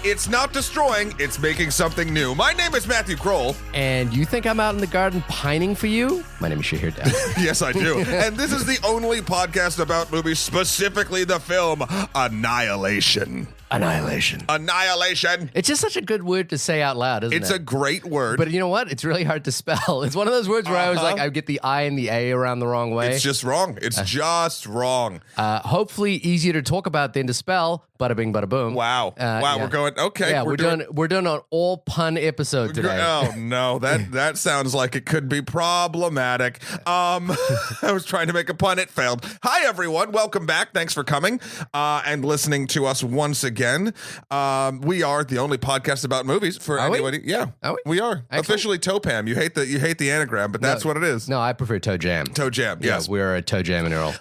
It's not destroying, it's making something new. My name is Matthew Kroll. And you think I'm out in the garden pining for you? My name is Shahir and Matt. Yes, I do. And this is the only podcast about movies, specifically the film Annihilation. Annihilation. It's just such a good word to say out loud, isn't it? It's a great word. But you know what? It's really hard to spell. It's one of those words where I was like, I get the I and the A around the wrong way. It's just wrong. It's just wrong. Hopefully easier to talk about than to spell. Bada bing, bada boom. Wow. Yeah. We're going, okay. Yeah, we're doing an all pun episode today. Oh, no. That sounds like it could be problematic. I was trying to make a pun. It failed. Hi, everyone. Welcome back. Thanks for coming and listening to us once again. We are the only podcast about movies for anybody. Yeah, we are. Excellent. Officially Topam. You hate the anagram, but that's what it is. No, I prefer Toe Jam. Toe Jam, yes. Yeah, we're a Toe Jam and Earl.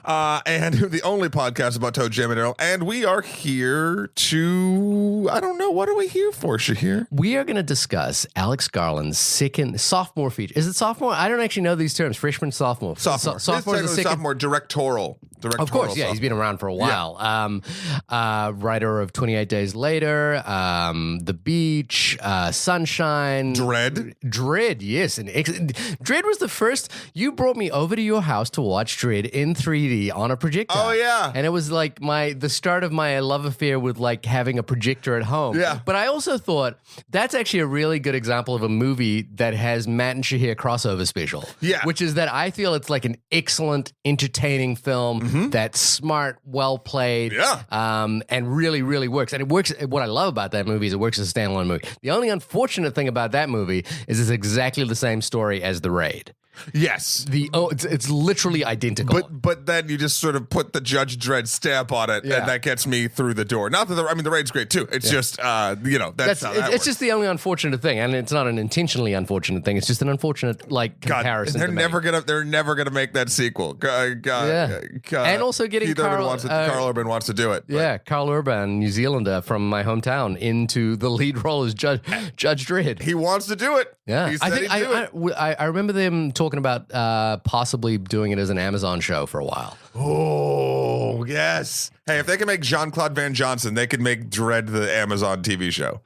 And the only podcast about Toe Jam and Earl. And we are here to, I don't know, what are we here for, Shahir? We are going to discuss Alex Garland's second sophomore feature. Is it sophomore? I don't actually know these terms. Freshman, sophomore. Sophomore. Sophomore is the second. Sophomore directorial. Of course, yeah. He's been around for a while. Yeah. Writer of 28 Days Later, The Beach, Sunshine. Dredd, yes. And Dredd was the first. You brought me over to your house to watch Dredd in 3D on a projector. Oh, yeah. And it was like the start of my love affair with like having a projector at home. Yeah. But I also thought that's actually a really good example of a movie that has Matt and Shahir crossover special. Yeah. Which is that I feel it's like an excellent, entertaining film that's smart, well played, and really, really works. And it works. What I love about that movie is it works as a standalone movie. The only unfortunate thing about that movie is it's exactly the same story as The Raid. Yes. It's literally identical. But then you just sort of put the Judge Dredd stamp on it, and that gets me through the door. Not that the Raid's great too. It's just that's how that works. It's just the only unfortunate thing, and it's not an intentionally unfortunate thing. It's just an unfortunate comparison. They're never gonna make that sequul. God. And also getting Carl Urban wants to do it. Yeah, Carl Urban, New Zealander from my hometown, into the lead role as Judge Dredd. He wants to do it. Yeah, he said I remember them talking about possibly doing it as an Amazon show for a while. Oh, yes. Hey, if they can make Jean-Claude Van Johnson, they could make Dredd the Amazon TV show.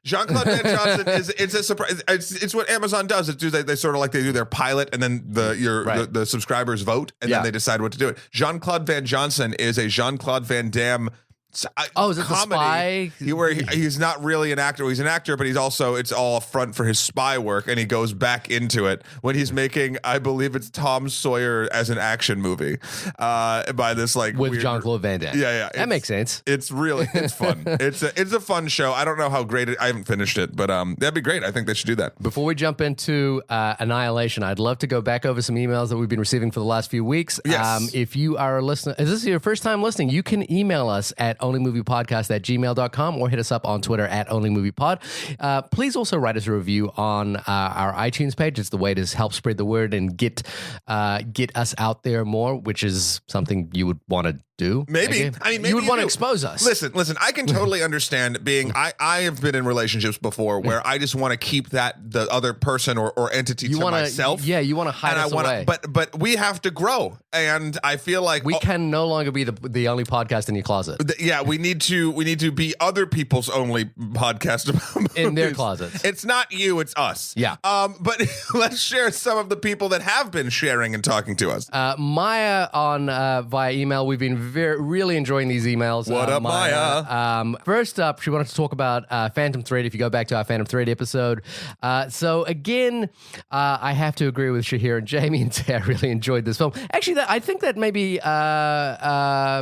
Jean-Claude Van Johnson it's a surprise. It's what Amazon does. They sort of like they do their pilot, and then the subscribers vote, and then they decide what to do it. Jean-Claude Van Johnson is a Jean-Claude Van Damme. Is it comedy, the spy? Where he's not really an actor. He's an actor, but it's all a front for his spy work, and he goes back into it when he's making, I believe it's Tom Sawyer as an action movie by this with Jean-Claude Van Damme. Yeah. That makes sense. It's fun. It's a fun show. I don't know how great I haven't finished it, but that'd be great. I think they should do that. Before we jump into Annihilation, I'd love to go back over some emails that we've been receiving for the last few weeks. Yes. If you are a listener, is this your first time listening, you can email us at onlymoviepodcast@gmail.com or hit us up on Twitter at onlymoviepod. Please also write us a review on our iTunes page. It's the way to help spread the word and get us out there more, which is something you would want to do. Maybe. You would want to expose us. Listen, I can totally understand being, I have been in relationships before where I just want to keep the other person or entity to myself. Yeah, you want to hide us away. But we have to grow. And I feel like we can no longer be the only podcast in your closet. Yeah, we need to be other people's only podcast about movies. In their closets. It's not you, it's us. Yeah. But let's share some of the people that have been sharing and talking to us. Maya via email. We've been really enjoying these emails. What up, Maya? First up, she wanted to talk about Phantom Thread. If you go back to our Phantom Thread episode. So again, I have to agree with Shahir and Jamie and say I really enjoyed this film. Actually, I think that may be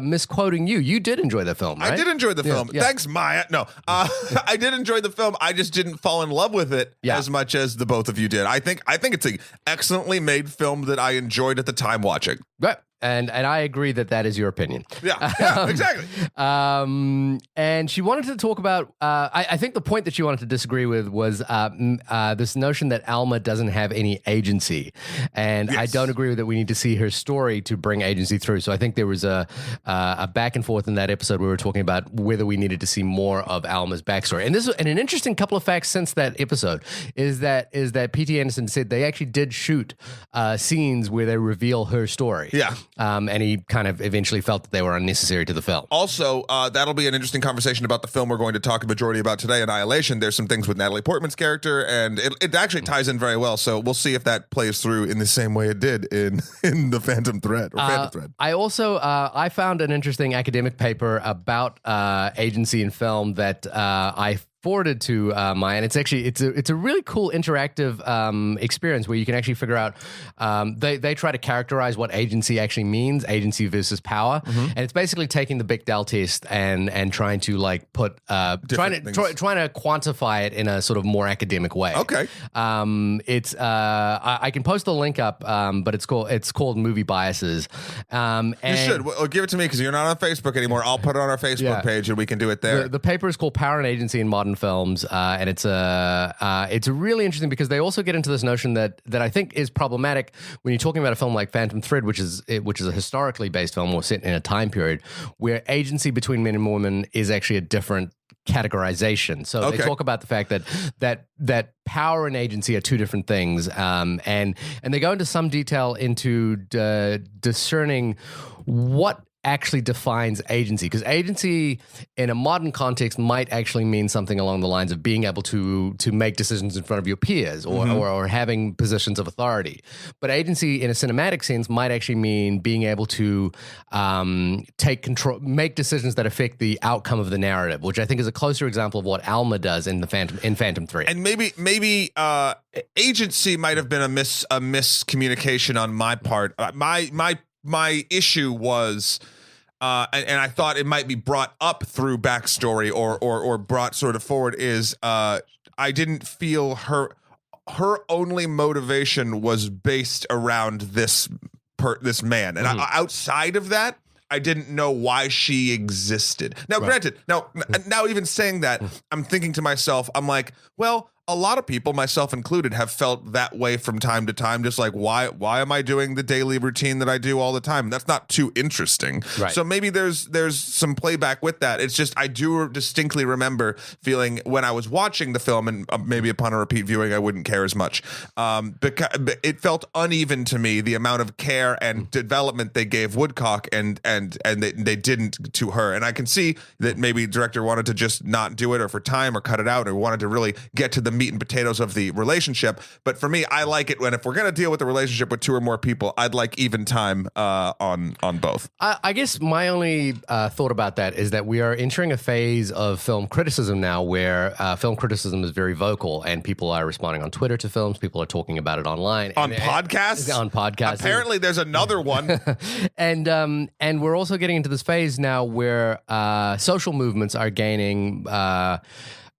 misquoting you. You did enjoy the film, right? I did enjoy the film. Yeah. Thanks, Maya. No, I did enjoy the film. I just didn't fall in love with it as much as the both of you did. I think it's an excellently made film that I enjoyed at the time watching. Right. And I agree that is your opinion. Yeah, exactly. And she wanted to talk about, I think the point that she wanted to disagree with was this notion that Alma doesn't have any agency. And I don't agree with that. We need to see her story to bring agency through. So I think there was a back and forth in that episode where we were talking about whether we needed to see more of Alma's backstory. And an interesting couple of facts since that episode is that P.T. Anderson said they actually did shoot scenes where they reveal her story. Yeah. and he kind of eventually felt that they were unnecessary to the film. Also, that'll be an interesting conversation about the film we're going to talk a majority about today, Annihilation. There's some things with Natalie Portman's character, and it actually ties in very well. So we'll see if that plays through in the same way it did in the Phantom Thread or Phantom Thread. I also I found an interesting academic paper about agency in film that I forwarded to Maya, and it's a really cool interactive experience where you can actually figure out they try to characterize what agency actually means, agency versus power, and it's basically taking the Bechdel test and trying to like put trying to quantify it in a sort of more academic way. Okay, I can post the link up, but it's called Movie Biases. And you should give it to me because you're not on Facebook anymore. I'll put it on our Facebook page and we can do it there. The paper is called Power and Agency in Modern Films, and it's really interesting because they also get into this notion that I think is problematic when you're talking about a film like Phantom Thread, which is a historically based film or set in a time period where agency between men and women is actually a different categorization. So they talk about the fact that power and agency are two different things, and they go into some detail into discerning what actually defines agency, because agency in a modern context might actually mean something along the lines of being able to make decisions in front of your peers or having positions of authority. But agency in a cinematic sense might actually mean being able to take control, make decisions that affect the outcome of the narrative, which I think is a closer example of what Alma does in Phantom 3. And maybe agency might have been a miscommunication on my part. My issue was, and I thought it might be brought up through backstory or brought sort of forward, is I didn't feel her only motivation was based around this man, and outside of that, I didn't know why she existed. Now, granted, now even saying that, I'm thinking to myself, I'm like, well, a lot of people, myself included, have felt that way from time to time. Just like, why am I doing the daily routine that I do all the time? That's not too interesting. Right. So maybe there's some playback with that. It's just I do distinctly remember feeling when I was watching the film, and maybe upon a repeat viewing, I wouldn't care as much. Because it felt uneven to me, the amount of care and development they gave Woodcock and they didn't to her. And I can see that maybe the director wanted to just not do it, or for time, or cut it out, or wanted to really get to the meat and potatoes of the relationship. But for me, I like it when, if we're going to deal with the relationship with two or more people, I'd like even time on both. I guess my only thought about that is that we are entering a phase of film criticism now where film criticism is very vocal, and people are responding on Twitter to films. People are talking about it online. On podcasts? On podcasts. Apparently there's another one. And we're also getting into this phase now where social movements are gaining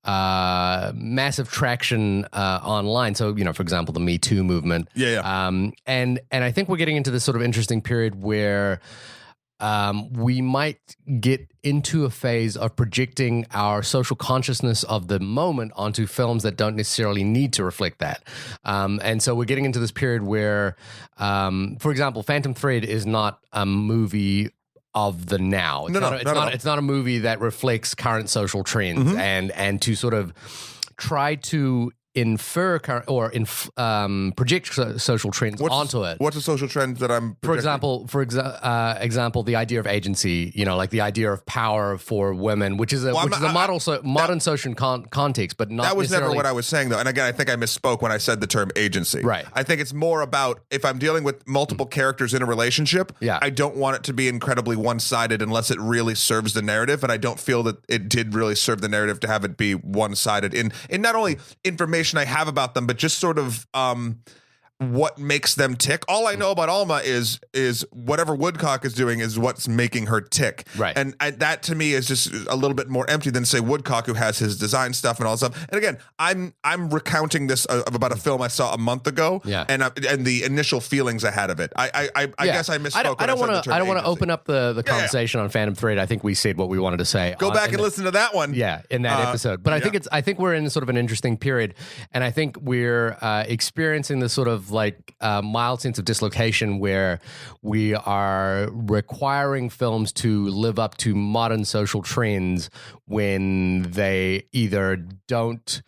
massive traction online. So, for example, the Me Too movement. And I think we're getting into this sort of interesting period where we might get into a phase of projecting our social consciousness of the moment onto films that don't necessarily need to reflect that. And so we're getting into this period where, for example, Phantom Thread is not a movie of the now. It's not a movie that reflects current social trends and to sort of try to infer or project social trends onto it. What's a social trend that I'm projecting? For example, the idea of agency, like the idea of power for women, which is a modern social context, but not that was necessarily. Never what I was saying, though. And again, I think I misspoke when I said the term agency. Right. I think it's more about if I'm dealing with multiple characters in a relationship, I don't want it to be incredibly one-sided unless it really serves the narrative. And I don't feel that it did really serve the narrative to have it be one-sided in not only information I have about them, but just sort of what makes them tick. All I know about Alma is whatever Woodcock is doing is what's making her tick. Right. And that to me is just a little bit more empty than say Woodcock, who has his design stuff and all that stuff. And again, I'm recounting this of about a film I saw a month ago. And the initial feelings I had of it. I guess I misspoke. I don't want to open up the conversation on Phantom Thread. I think we said what we wanted to say. Go back and listen to that one. Yeah, in that episode. But I think we're in sort of an interesting period, and I think we're experiencing this sort of like mild sense of dislocation where we are requiring films to live up to modern social trends when they either aren't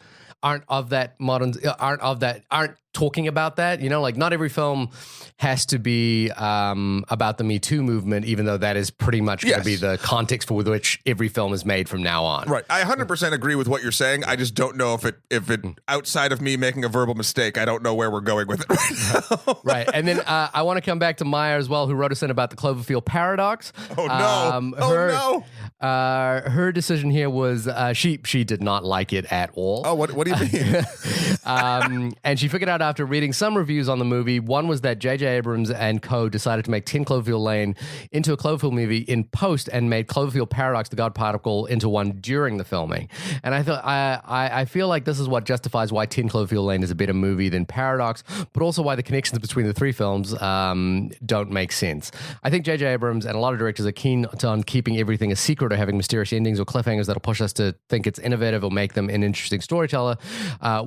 talking about that. Like not every film has to be about the Me Too movement, even though that is pretty much going to be the context for which every film is made from now on. Right. I 100% agree with what you're saying. I just don't know if it outside of me making a verbal mistake, I don't know where we're going with it right now. Right. And then I want to come back to Maya as well, who wrote us in about the Cloverfield paradox. Oh, no. Her decision here was she did not like it at all. Oh, what do you mean? And she figured out after reading some reviews on the movie, one was that J.J. Abrams and co. decided to make 10 Cloverfield Lane into a Cloverfield movie in post and made Cloverfield Paradox: The God Particle into one during the filming. And I thought I feel like this is what justifies why 10 Cloverfield Lane is a better movie than Paradox, but also why the connections between the three films don't make sense. I think J.J. Abrams and a lot of directors are keen on keeping everything a secret or having mysterious endings or cliffhangers that'll push us to think it's innovative or make them an interesting storyteller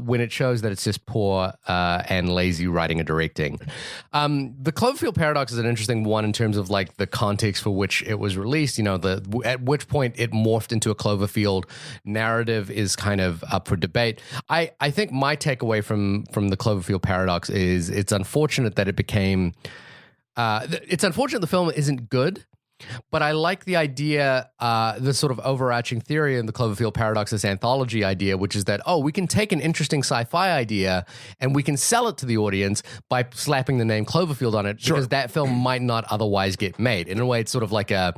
when it shows that it's just poor and lazy writing and directing. The Cloverfield Paradox is an interesting one in terms of like the context for which it was released. At which point it morphed into a Cloverfield narrative is kind of up for debate. I think my takeaway from the Cloverfield Paradox is it's unfortunate that it became. It's unfortunate the film isn't good. But I like the idea, the sort of overarching theory in the Cloverfield Paradox, this anthology idea, which is that, we can take an interesting sci-fi idea and we can sell it to the audience by slapping the name Cloverfield on it, because that film might not otherwise get made. In a way, it's sort of like a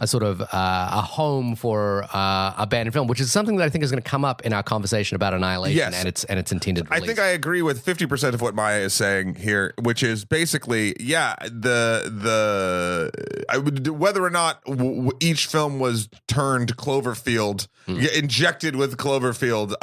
home for abandoned film, which is something that I think is going to come up in our conversation about Annihilation and its intended release. I think I agree with 50% of what Maya is saying here, which is basically, whether or not each film was turned Cloverfield, injected with Cloverfield,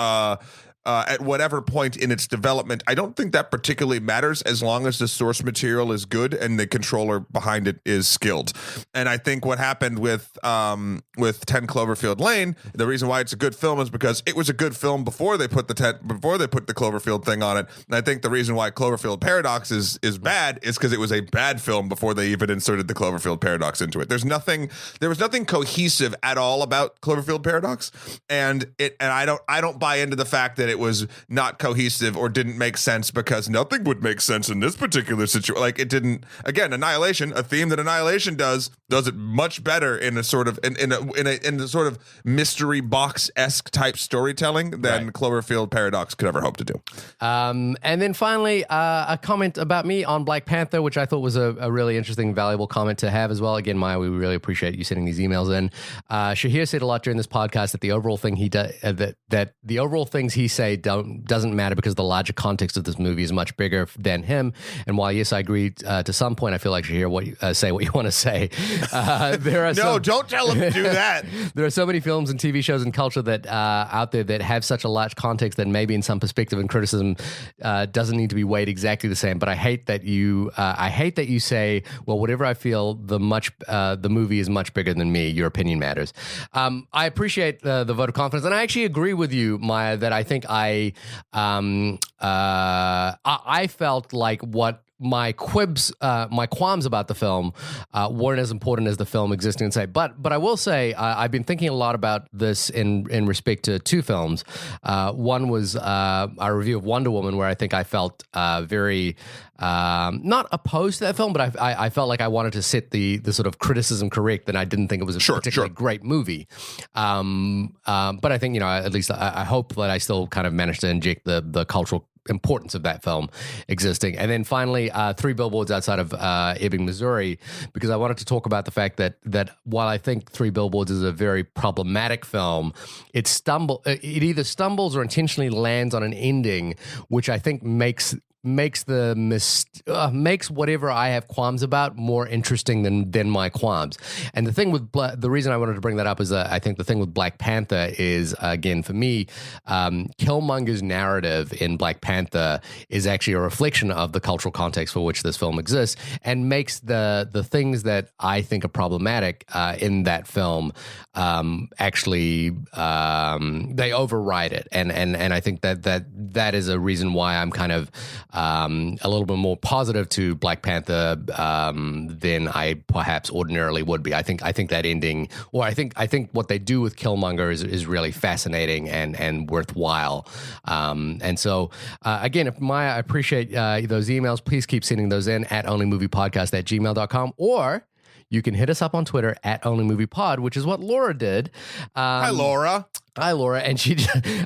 at whatever point in its development, I don't think that particularly matters as long as the source material is good and the controller behind it is skilled. And I think what happened with 10 Cloverfield Lane, the reason why it's a good film is because it was a good film before they put the Cloverfield thing on it. And I think the reason why Cloverfield Paradox is bad is because it was a bad film before they even inserted the Cloverfield Paradox into it. There was nothing cohesive at all about Cloverfield Paradox, and I don't buy into the fact that it was not cohesive or didn't make sense, because nothing would make sense in this particular situation. Like, it didn't. Again, Annihilation, a theme that Annihilation does it much better in a sort of in a sort of mystery box-esque type storytelling than Cloverfield Paradox could ever hope to do. And then finally, a comment about me on Black Panther, which I thought was a really interesting, valuable comment to have as well. Again, Maya, we really appreciate you sending these emails in. Shahir said a lot during this podcast that the overall thing that the overall things he said doesn't matter because the larger context of this movie is much bigger than him. And while yes, I agree to some point, I feel like Shahir, say what you want to say. Don't tell him to do that. There are so many films and TV shows and culture that out there that have such a large context that maybe in some perspective and criticism doesn't need to be weighed exactly the same. But I hate that you say, well, whatever I feel, the movie is much bigger than me. Your opinion matters. I appreciate the vote of confidence, and I actually agree with you, Maya, that I think I felt like what my qualms about the film weren't as important as the film existing inside. But I will say I've been thinking a lot about this in respect to two films. One was a review of Wonder Woman, where I think I felt very not opposed to that film, but I felt like I wanted to set the sort of criticism correct, that I didn't think it was a particularly great movie. But I think, at least I hope that I still kind of managed to inject the cultural importance of that film existing. And then finally, Three Billboards Outside of Ebbing, Missouri, because I wanted to talk about the fact that while I think Three Billboards is a very problematic film, it either stumbles or intentionally lands on an ending, which I think makes whatever I have qualms about more interesting than my qualms. And the thing with the reason I wanted to bring that up is that I think the thing with Black Panther is, again, for me, Killmonger's narrative in Black Panther is actually a reflection of the cultural context for which this film exists, and makes the things that I think are problematic in that film actually they override it. And I think that that is a reason why I'm kind of a little bit more positive to Black Panther than I perhaps ordinarily would be. I think that ending, or I think what they do with Killmonger is really fascinating and worthwhile. And so again, if I appreciate those emails, please keep sending those in at onlymoviepodcast@gmail.com, or you can hit us up on Twitter at onlymoviepod, which is what Laura did. Hi, Laura. Hi, Laura. And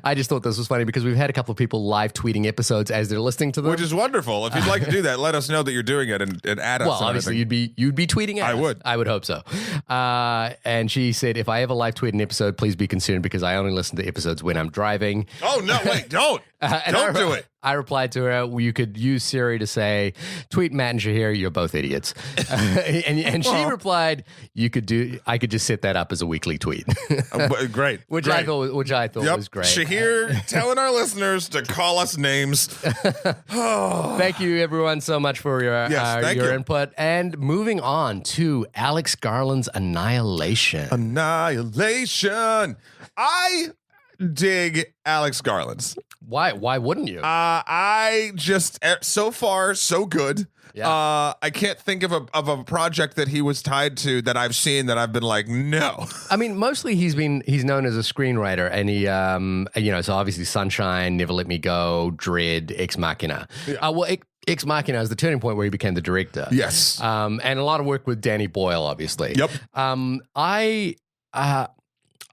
I just thought this was funny because we've had a couple of people live tweeting episodes as they're listening to them. Which is wonderful. If you'd like to do that, let us know that you're doing it and add us. Well, obviously, you'd be tweeting at us. I would hope so. And she said, if I ever live tweet an episode, please be concerned because I only listen to episodes when I'm driving. Oh, no, wait, don't. Don't do it. I replied to her, you could use Siri to say, tweet Matt and Shahir, you're both idiots. And she replied, I could just set that up as a weekly tweet. Great. Which I thought was great. Shahir telling our listeners to call us names. Thank you, everyone, so much for your input. And moving on to Alex Garland's Annihilation. Annihilation. I dig Alex Garland's. Why wouldn't you? I just, so far, so good. Yeah. I can't think of a project that he was tied to that I've seen that I've been like, no. I mean, mostly he's known as a screenwriter, and he, so obviously Sunshine, Never Let Me Go, Dread, Ex Machina. Yeah. Ex Machina is the turning point where he became the director. Yes. And a lot of work with Danny Boyle, obviously. Yep.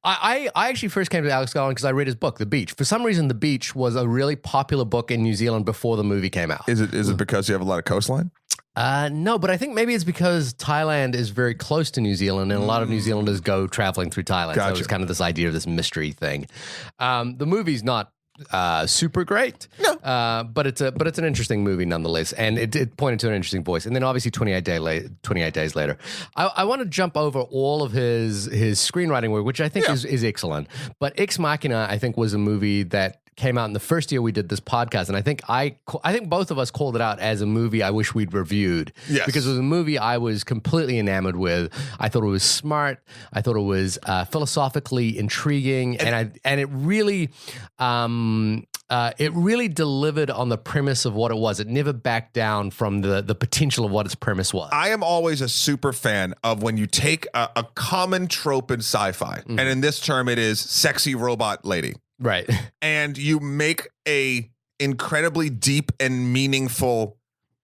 I actually first came to Alex Garland because I read his book, The Beach. For some reason, The Beach was a really popular book in New Zealand before the movie came out. Is it because you have a lot of coastline? No, but I think maybe it's because Thailand is very close to New Zealand, and a lot of New Zealanders go traveling through Thailand. Gotcha. So it's kind of this idea of this mystery thing. The movie's not super great, no, but it's an interesting movie nonetheless, and it pointed to an interesting voice. And then obviously 28 days later, I want to jump over all of his screenwriting work, which I think is excellent. But Ex Machina, I think, was a movie that came out in the first year we did this podcast, and I think both of us called it out as a movie I wish we'd reviewed. Yes. Because it was a movie I was completely enamored with. I thought it was smart. I thought it was philosophically intriguing, and it really delivered on the premise of what it was. It never backed down from the potential of what its premise was. I am always a super fan of when you take a common trope in sci-fi, and in this term it is sexy robot lady. Right. And you make a incredibly deep and meaningful,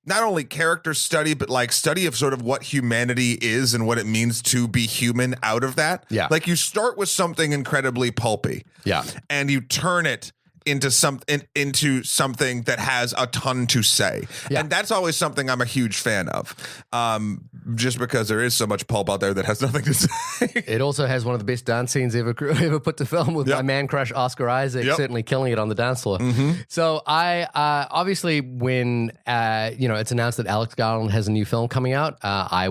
not only character study, but like study of sort of what humanity is and what it means to be human out of that. Yeah. Like you start with something incredibly pulpy. Yeah. And you turn it into something that has a ton to say. Yeah. And that's always something I'm a huge fan of. Just because there is so much pulp out there that has nothing to say. It also has one of the best dance scenes ever put to film with my man crush Oscar Isaac certainly killing it on the dance floor. Mm-hmm. So I obviously when it's announced that Alex Garland has a new film coming out, I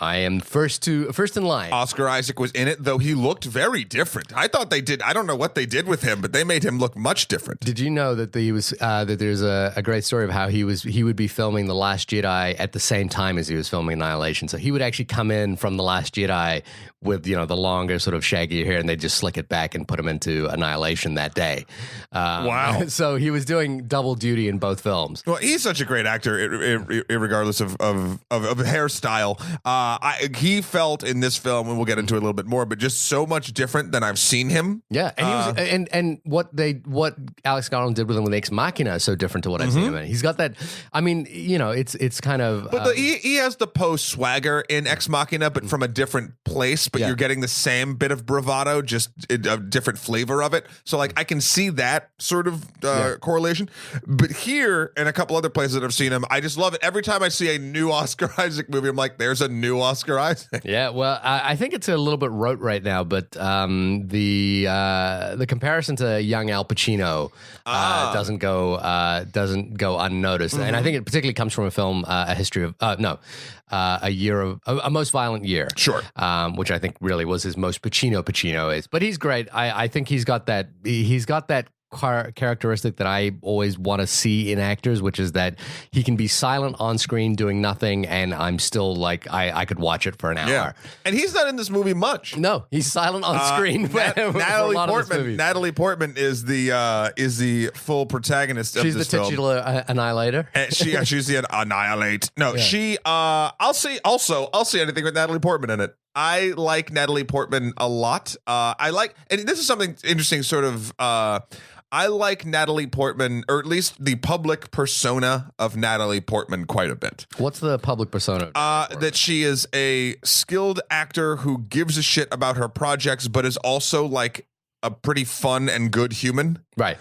am first in line. Oscar Isaac was in it, though he looked very different. I thought I don't know what they did with him, but they made him look much different. Did you know that that there's a great story of how he would be filming The Last Jedi at the same time as he was filming Annihilation? So he would actually come in from The Last Jedi with the longer sort of shaggy hair, and they just slick it back and put him into Annihilation that day. Wow! So he was doing double duty in both films. Well, he's such a great actor, regardless of hairstyle. He felt in this film, and we'll get into it a little bit more, but just so much different than I've seen him. Yeah, and and what Alex Garland did with him with Ex Machina is so different to what I've seen him in. He's got that. I mean, it's kind of. But he has the post swagger in Ex Machina, but from a different place. But you're getting the same bit of bravado, just a different flavor of it. So like I can see that sort of correlation. But here and a couple other places that I've seen him, I just love it. Every time I see a new Oscar Isaac movie, I'm like, there's a new Oscar Isaac. Yeah, well, I think it's a little bit rote right now, but the comparison to young Al Pacino doesn't go unnoticed, and I think it particularly comes from a film, A Most Violent Year, sure, which I think really was his most Pacino is. But he's great. I think he's got that characteristic that I always want to see in actors, which is that he can be silent on screen doing nothing, and I'm still like, I could watch it for an hour. Yeah. And he's not in this movie much. No, he's silent on screen. Natalie Portman is the full protagonist of She's this the film. titular annihilator. And she's the annihilate. No, she. I'll see anything with Natalie Portman in it. I like Natalie Portman a lot. And this is something interesting. Sort of. I like Natalie Portman, or at least the public persona of Natalie Portman, quite a bit. What's the public persona? That she is a skilled actor who gives a shit about her projects, but is also like a pretty fun and good human. Right.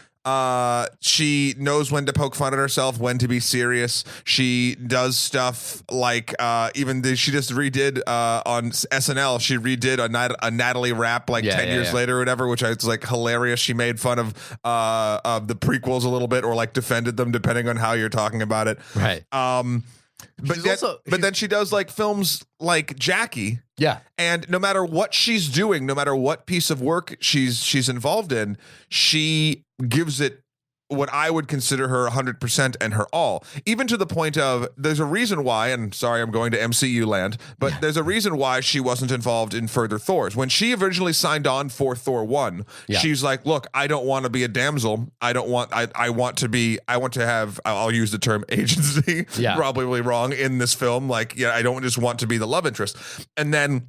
She knows when to poke fun at herself, when to be serious. She does stuff like she just redid on SNL. She redid a Natalie rap 10 years later or whatever, which was like hilarious. She made fun of the prequels a little bit, or like defended them, depending on how you're talking about it. Right. But then she does like films like Jackie. Yeah. And no matter what she's doing, no matter what piece of work she's involved in, she gives it what I would consider her 100% and her all, even to the point of there's a reason why, and sorry, I'm going to MCU land, but there's a reason why she wasn't involved in further Thors. When she originally signed on for Thor 1, she's like, look, I don't want to be a damsel. I want to have, I'll use the term agency, probably wrong in this film. I don't just want to be the love interest. And then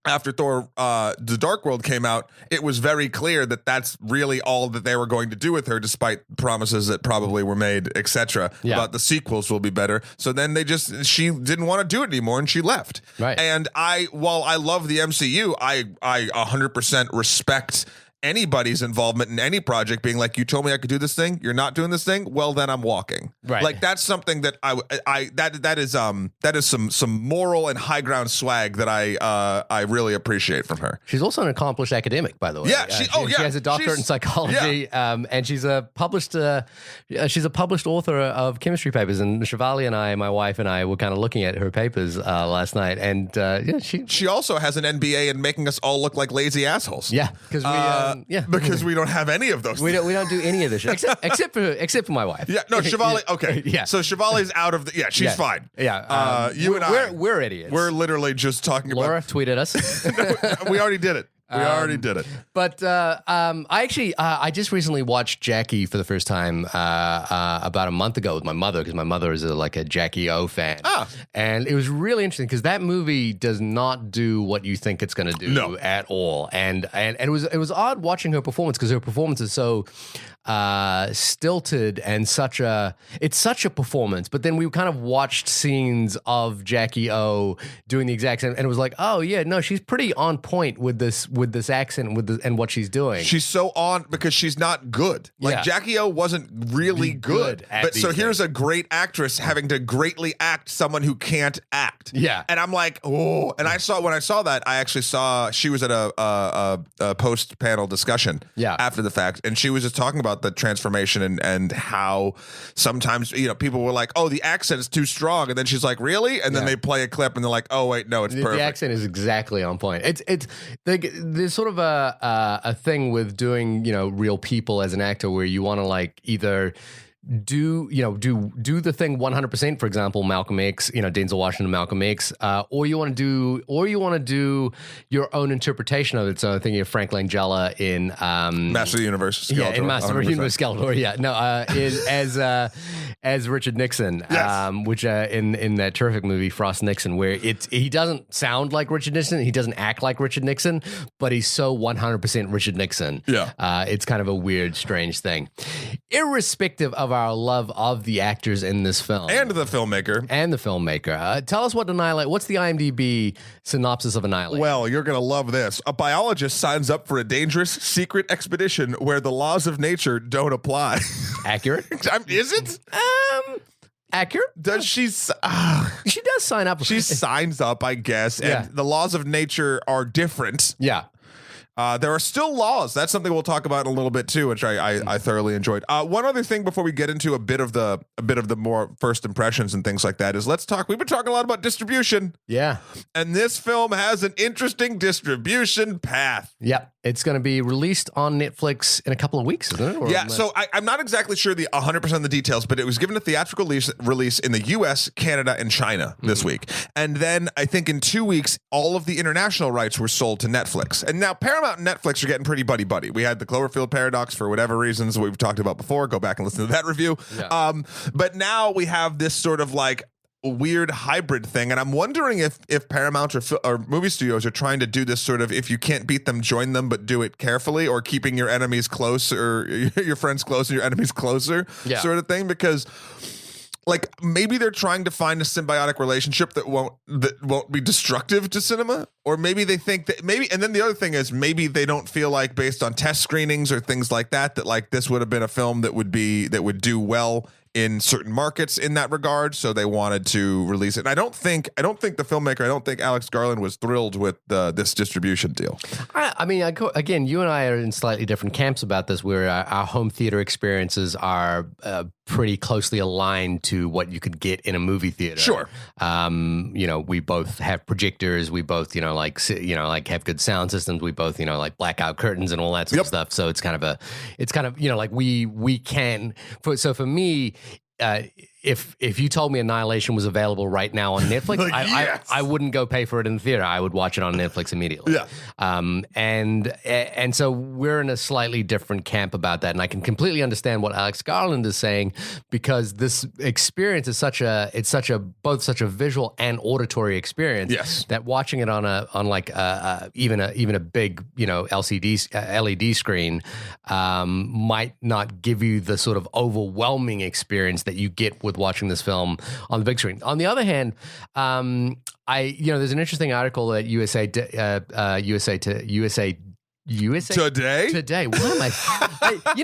after Thor, The Dark World came out, it was very clear that that's really all that they were going to do with her, despite promises that probably were made, etc. About the sequels will be better. So then she didn't want to do it anymore, and she left. Right. And while I love the MCU, I 100% respect anybody's involvement in any project being like, you told me I could do this thing, you're not doing this thing, well then I'm walking. Right. Like that's something that that is some moral and high ground swag that I really appreciate from her. She's also an accomplished academic, by the way. Yeah, she has a doctorate in psychology, and she's a published author of chemistry papers. And Chevalier and I, my wife and I, were kind of looking at her papers last night, and she also has an MBA in making us all look like lazy assholes. Yeah, because because we don't have any of those. We don't do any of this shit, except for my wife. Yeah, no, Chevalier. Okay, yeah. So Chevalier's out of the. Yeah, she's fine. Yeah, you and I, we're idiots. We're literally just talking Laura about. tweeted us. No, we already did it. We already did it. But I just recently watched Jackie for the first time about a month ago with my mother, because my mother is like a Jackie O fan. And it was really interesting because that movie does not do what you think it's going to do at all. And it was odd watching her performance, because her performance is so stilted and it's such a performance. But then we kind of watched scenes of Jackie O doing the exact same, and it was like, oh yeah, no, she's pretty on point with this accent and what she's doing. She's so on because she's not good. Like Jackie O wasn't really good. But so here's a great actress having to greatly act someone who can't act. Yeah. And I'm like, oh. And when I saw that, I actually saw she was at a post panel discussion after the fact, and she was just talking about the transformation and how sometimes people were like, oh, the accent is too strong, and then she's like, really? And then they play a clip and they're like, oh wait, no, it's perfect. The accent is exactly on point. There's sort of a thing with doing real people as an actor where you want to like either do the thing 100%, for example, Malcolm X, Denzel Washington, Malcolm X, or you want to do your own interpretation of it. So I'm thinking of Frank Langella in Master of the Universe, Skeletor, in Master of the Universe, Skeletor, as Richard Nixon, which in that terrific movie Frost Nixon, where he doesn't sound like Richard Nixon, he doesn't act like Richard Nixon, but he's so 100% Richard Nixon. It's kind of a weird, strange thing. Irrespective of our love of the actors in this film and the filmmaker, tell us what's the IMDb synopsis of Annihilation? Well, you're gonna love this. A biologist signs up for a dangerous secret expedition where the laws of nature don't apply. Accurate? Is it? Accurate? Does she? She does sign up. She signs up, I guess, and the laws of nature are different. Yeah. There are still laws. That's something we'll talk about in a little bit too, which I thoroughly enjoyed. One other thing before we get into a bit of the more first impressions and things like that is let's talk. We've been talking a lot about distribution. Yeah. And this film has an interesting distribution path. Yep. It's going to be released on Netflix in a couple of weeks, isn't it? Or yeah, so I'm not exactly sure the 100% of the details, but it was given a theatrical release in the US, Canada, and China this week. And then I think in 2 weeks, all of the international rights were sold to Netflix. And now Paramount and Netflix are getting pretty buddy-buddy. We had the Cloverfield paradox for whatever reasons we've talked about before. Go back and listen to that review. Yeah. But now we have this sort of like weird hybrid thing, and I'm wondering if Paramount or movie studios are trying to do this sort of if you can't beat them, join them, but do it carefully, or keeping your enemies close or your friends close and your enemies closer, sort of thing. Because like maybe they're trying to find a symbiotic relationship that won't be destructive to cinema, or maybe they think that maybe. And then the other thing is maybe they don't feel like based on test screenings or things like that like this would have been a film that would do well in certain markets in that regard, so they wanted to release it. And I don't think the filmmaker, I don't think Alex Garland was thrilled with this distribution deal. I mean, again, you and I are in slightly different camps about this, where our home theater experiences are pretty closely aligned to what you could get in a movie theater. Sure. We both have projectors. We both, like have good sound systems. We both, like blackout curtains and all that sort of stuff. So it's kind of, like we can. For me, if you told me Annihilation was available right now on Netflix, yes. I wouldn't go pay for it in the theater. I would watch it on Netflix immediately. Yeah. And so we're in a slightly different camp about that, and I can completely understand what Alex Garland is saying, because this experience is such a both such a visual and auditory experience. Yes. That watching it on even a big LED screen might not give you the sort of overwhelming experience that you get with watching this film on the big screen. On the other hand, there's an interesting article that USA Today. What am I?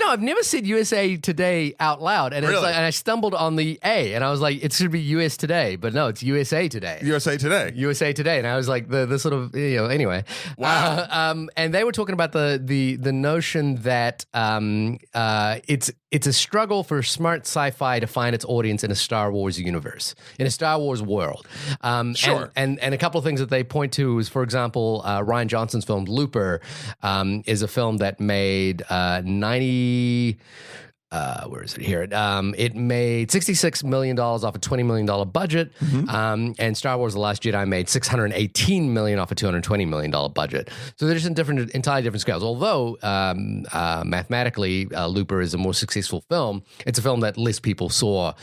I've never said USA Today out loud, and really? And I stumbled on the A, and I was like, it should be US Today, but no, it's USA Today. USA Today, and I was like, the sort of anyway. Wow. And they were talking about the notion that it's a struggle for smart sci-fi to find its audience in a Star Wars universe, in a Star Wars world. Sure. And a couple of things that they point to is, for example, Rian Johnson's film Looper is a film that made 90. Where is it here? It made $66 million off a $20 million budget, and Star Wars: The Last Jedi made $618 million off a $220 million budget. So they're just in entirely different scales. Although mathematically, Looper is a more successful film. It's a film that less people saw,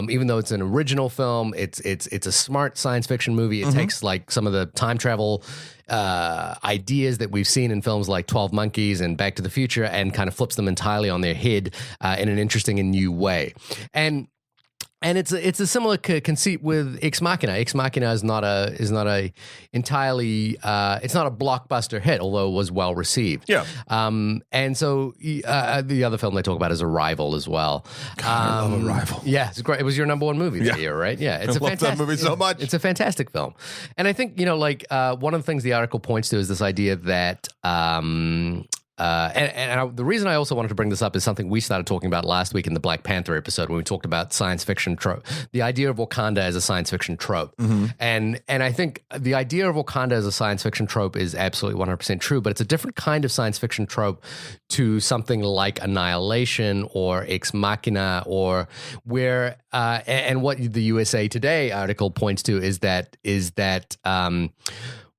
even though it's an original film. It's a smart science fiction movie. It takes like some of the time travel ideas that we've seen in films like 12 Monkeys and Back to the Future, and kind of flips them entirely on their head in an interesting and new way. And it's a similar conceit with Ex Machina. Ex Machina is not a entirely it's not a blockbuster hit, although it was well received. Yeah. And so the other film they talk about is Arrival as well. God, I love Arrival. Yeah, it's great. It was your number one movie that year, right? Yeah, I love that movie so much. It's a fantastic film, and I think one of the things the article points to is this idea that. The reason I also wanted to bring this up is something we started talking about last week in the Black Panther episode, when we talked about science fiction trope, the idea of Wakanda as a science fiction trope. And I think the idea of Wakanda as a science fiction trope is absolutely 100% true, but it's a different kind of science fiction trope to something like Annihilation or Ex Machina, or where and what the USA Today article points to is that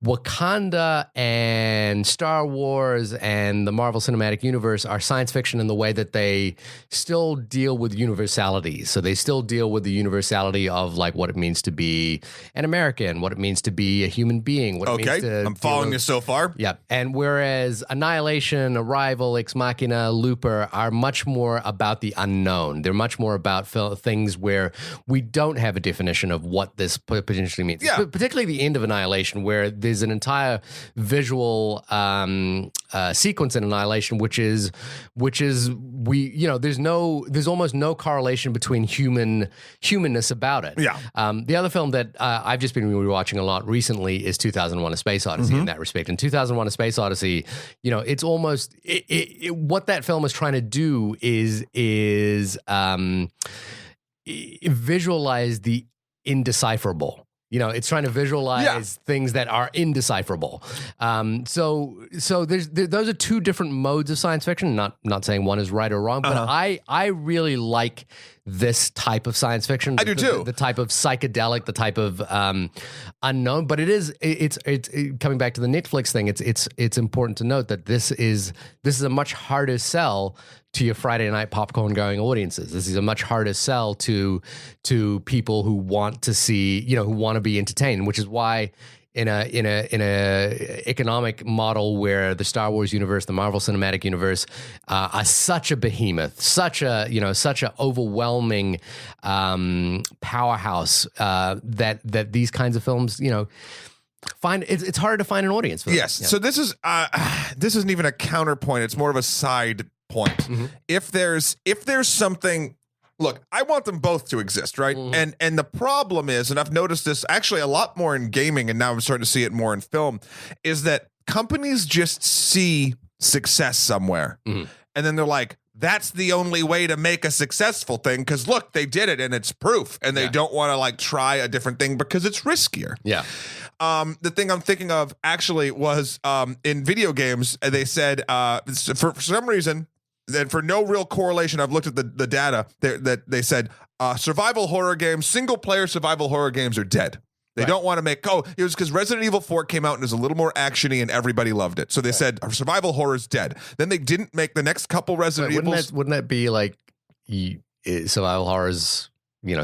Wakanda and Star Wars and the Marvel Cinematic Universe are science fiction in the way that they still deal with universalities. So they still deal with the universality of like what it means to be an American, what it means to be a human being. What it means to I'm following you so far. Yeah. And whereas Annihilation, Arrival, Ex Machina, Looper are much more about the unknown. They're much more about things where we don't have a definition of what this potentially means. Yeah. Particularly the end of Annihilation, where there's an entire visual sequence in Annihilation, which is there's almost no correlation between humanness about it. Yeah. The other film that I've just been rewatching a lot recently is 2001: A Space Odyssey in that respect. In 2001: A Space Odyssey, it's almost what that film is trying to do is visualize the indecipherable. It's trying to visualize things that are indecipherable. So those are two different modes of science fiction. Not saying one is right or wrong, but I really like this type of science fiction. I do too. The type of psychedelic, the type of unknown. But it's coming back to the Netflix thing. It's important to note that this is a much harder sell to your Friday night popcorn going audiences. This is a much harder sell to people who want to see, who want to be entertained, which is why in a economic model where the Star Wars universe, the Marvel Cinematic Universe, are such a behemoth, such a overwhelming powerhouse, that these kinds of films, it's hard to find an audience for. Yes. So this isn't even a counterpoint. It's more of a side point. Mm-hmm. If there's something, look, I want them both to exist, right? Mm-hmm. And the problem is, and I've noticed this actually a lot more in gaming, and now I'm starting to see it more in film, is that companies just see success somewhere, mm-hmm. and then they're like, that's the only way to make a successful thing, because look, they did it and it's proof, and they don't want to try a different thing because it's riskier. Yeah. The thing I'm thinking of actually was in video games, they said for some reason, and for no real correlation, I've looked at the data that they said survival horror games, single player survival horror games are dead. They don't want to make, it was because Resident Evil 4 came out and was a little more actiony and everybody loved it. So they said survival horror is dead. Then they didn't make the next couple Resident Evils. Wouldn't that be like survival horrors,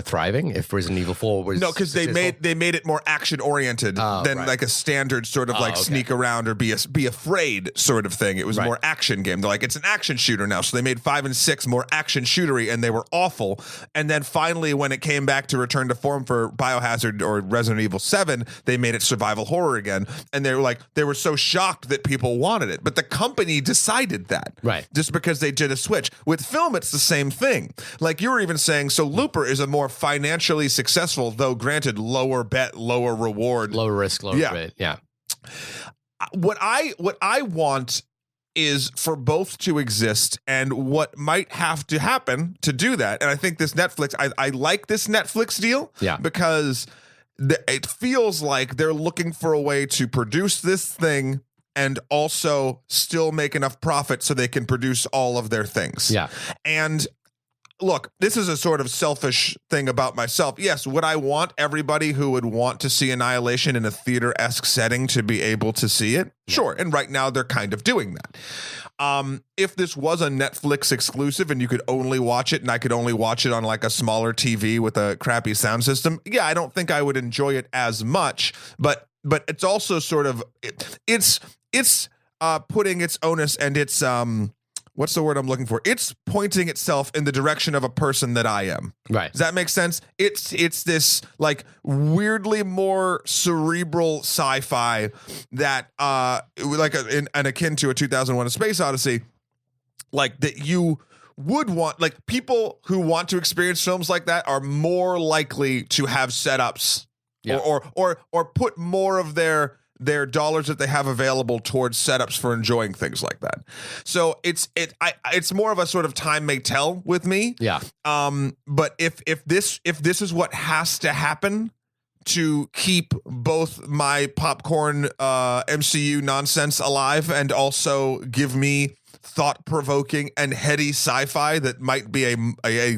thriving if Resident Evil 4 was because they made it more action oriented than like a standard sort of sneak around or be afraid sort of thing. It was more action game. They're like, it's an action shooter now. So they made 5 and 6 more action shootery, and they were awful. And then finally, when it came back to return to form for Biohazard or Resident Evil 7, they made it survival horror again. And they were so shocked that people wanted it. But the company decided that. Right. Just because they did a switch. With film, it's the same thing. Like you were even saying, so Looper is a more financially successful, though granted lower bet, lower reward, lower risk, lower rate. Yeah. What I want is for both to exist, and what might have to happen to do that. And I think this Netflix, I like this Netflix deal, because it feels like they're looking for a way to produce this thing and also still make enough profit so they can produce all of their things. Yeah. And look, this is a sort of selfish thing about myself. Yes, would I want everybody who would want to see Annihilation in a theater-esque setting to be able to see it? Yeah. Sure. And right now they're kind of doing that. If this was a Netflix exclusive and you could only watch it and I could only watch it on like a smaller TV with a crappy sound system, yeah, I don't think I would enjoy it as much. But it's also sort of it's putting its onus and its what's the word I'm looking for? It's pointing itself in the direction of a person that I am. Right. Does that make sense? It's this like weirdly more cerebral sci-fi that and akin to a 2001: A Space Odyssey, like that you would want, like people who want to experience films like that are more likely to have setups or put more of their dollars that they have available towards setups for enjoying things like that. So it's more of a sort of time may tell with me. Yeah. But if this is what has to happen to keep both my popcorn MCU nonsense alive and also give me thought-provoking and heady sci-fi that might be a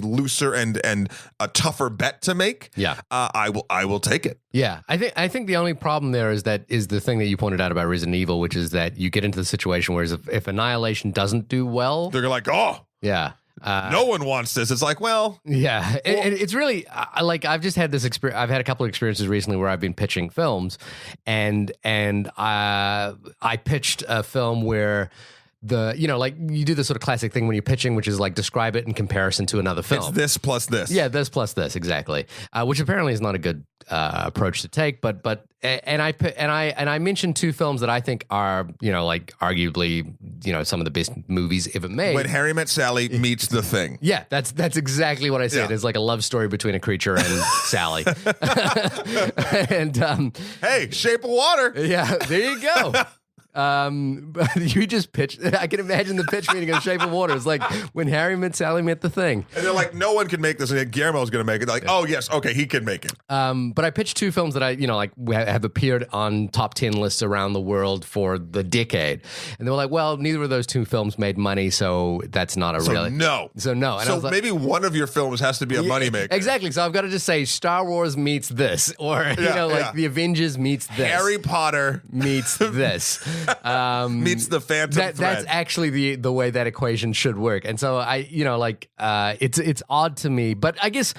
looser and a tougher bet to make, I will take it. Yeah, I think the only problem there is the thing that you pointed out about Resident Evil, which is that you get into the situation where if Annihilation doesn't do well, they're like, oh yeah, no one wants this. It's like, well, yeah, it's really like I've just had this experience. I've had a couple of experiences recently where I've been pitching films, and I pitched a film where like you do the sort of classic thing when you're pitching, which is like describe it in comparison to another film. It's this plus this. Yeah, this plus this, exactly. Which apparently is not a good approach to take. But I mentioned two films that I think are, like arguably, some of the best movies ever made. When Harry Met Sally meets The Thing. Yeah, that's exactly what I said. Yeah. It's like a love story between a creature and Sally. And hey, Shape of Water. yeah, there you go. You just pitched. I can imagine the pitch meeting of Shape of Water. It's like when Harry Met Sally met The Thing. And they're like, no one can make this. And Guillermo's going to make it. They're like, oh, yes, okay, he can make it. But I pitched two films that have appeared on top 10 lists around the world for the decade. And they were like, well, neither of those two films made money, so that's not a really. No. So no. And I was like, maybe one of your films has to be a moneymaker. Exactly. So I've got to just say Star Wars meets this, or, The Avengers meets this. Harry Potter meets this. meets the Phantom Thread. That's actually the way that equation should work. And so it's odd to me, but I guess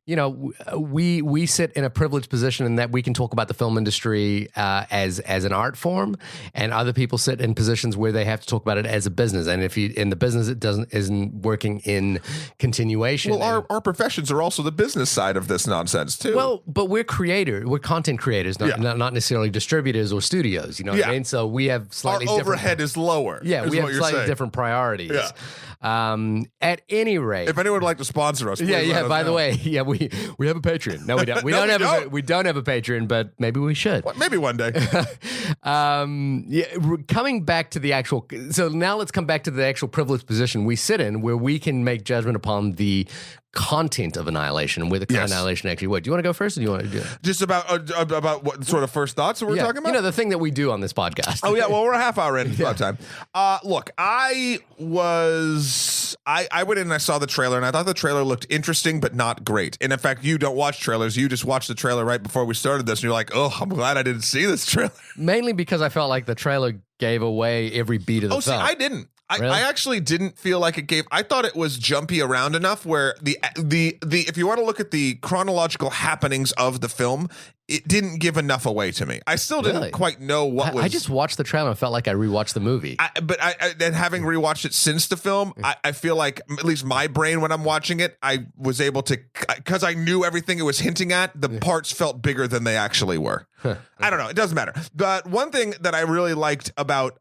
we sit in a privileged position in that we can talk about the film industry as an art form, and other people sit in positions where they have to talk about it as a business. And if you in the business, it isn't working in continuation. Well, our professions are also the business side of this nonsense too. Well, but we're content creators, not necessarily distributors or studios. You know what I mean? So we have slightly our overhead is lower. Yeah, we have slightly different priorities. Yeah. At any rate, if anyone would like to sponsor us, by the way, we have a Patreon. No, we don't. We don't have a Patreon, but maybe we should. Well, maybe one day. Coming back to the actual. So now let's come back to the actual privileged position we sit in, where we can make judgment upon the content of Annihilation and where the Annihilation actually worked. Do you want to go first, or do you want to do it? Just about what sort of first thoughts we're talking about? The thing that we do on this podcast. Oh yeah, well we're a half hour in by time. Look, I went in and I saw the trailer and I thought the trailer looked interesting but not great. And in fact, you don't watch trailers. You just watched the trailer right before we started this, and you're like, oh, I'm glad I didn't see this trailer. Mainly because I felt like the trailer gave away every beat of the film. See, I didn't. Really? I actually didn't feel like it gave. I thought it was jumpy around enough where the if you want to look at the chronological happenings of the film, it didn't give enough away to me. I still didn't quite know what was. I just watched the trailer and felt like I rewatched the movie. But then having rewatched it since the film, I feel like at least my brain when I'm watching it, I was able to, because I knew everything it was hinting at. The parts felt bigger than they actually were. I don't know. It doesn't matter. But one thing that I really liked about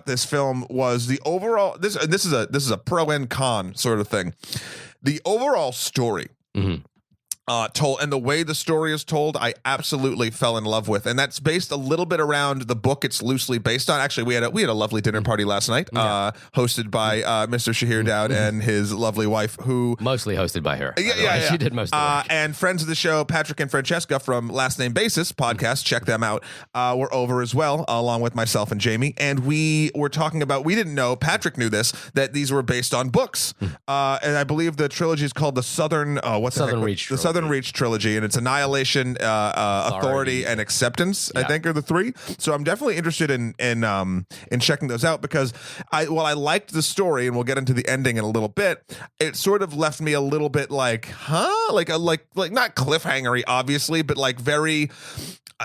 this film was the overall. This is a pro and con sort of thing. The overall story. Mm-hmm. Told, and the way the story is told, I absolutely fell in love with, and that's based a little bit around the book it's loosely based on. Actually, we had a lovely dinner party last night, hosted by Mr. Shahir Dowd and his lovely wife, who mostly hosted by her. Yeah. She did most of the work. And friends of the show, Patrick and Francesca from Last Name Basis podcast, check them out. Were over as well, along with myself and Jamie, and we were talking about. We didn't know, Patrick knew this, that these were based on books, and I believe the trilogy is called the Southern Reach. The Southern Reach trilogy, and it's Annihilation, Authority, and Acceptance. I think are the three. So I'm definitely interested in checking those out, because I liked the story, and we'll get into the ending in a little bit. It sort of left me a little bit like, like not cliffhangery, obviously, but like very.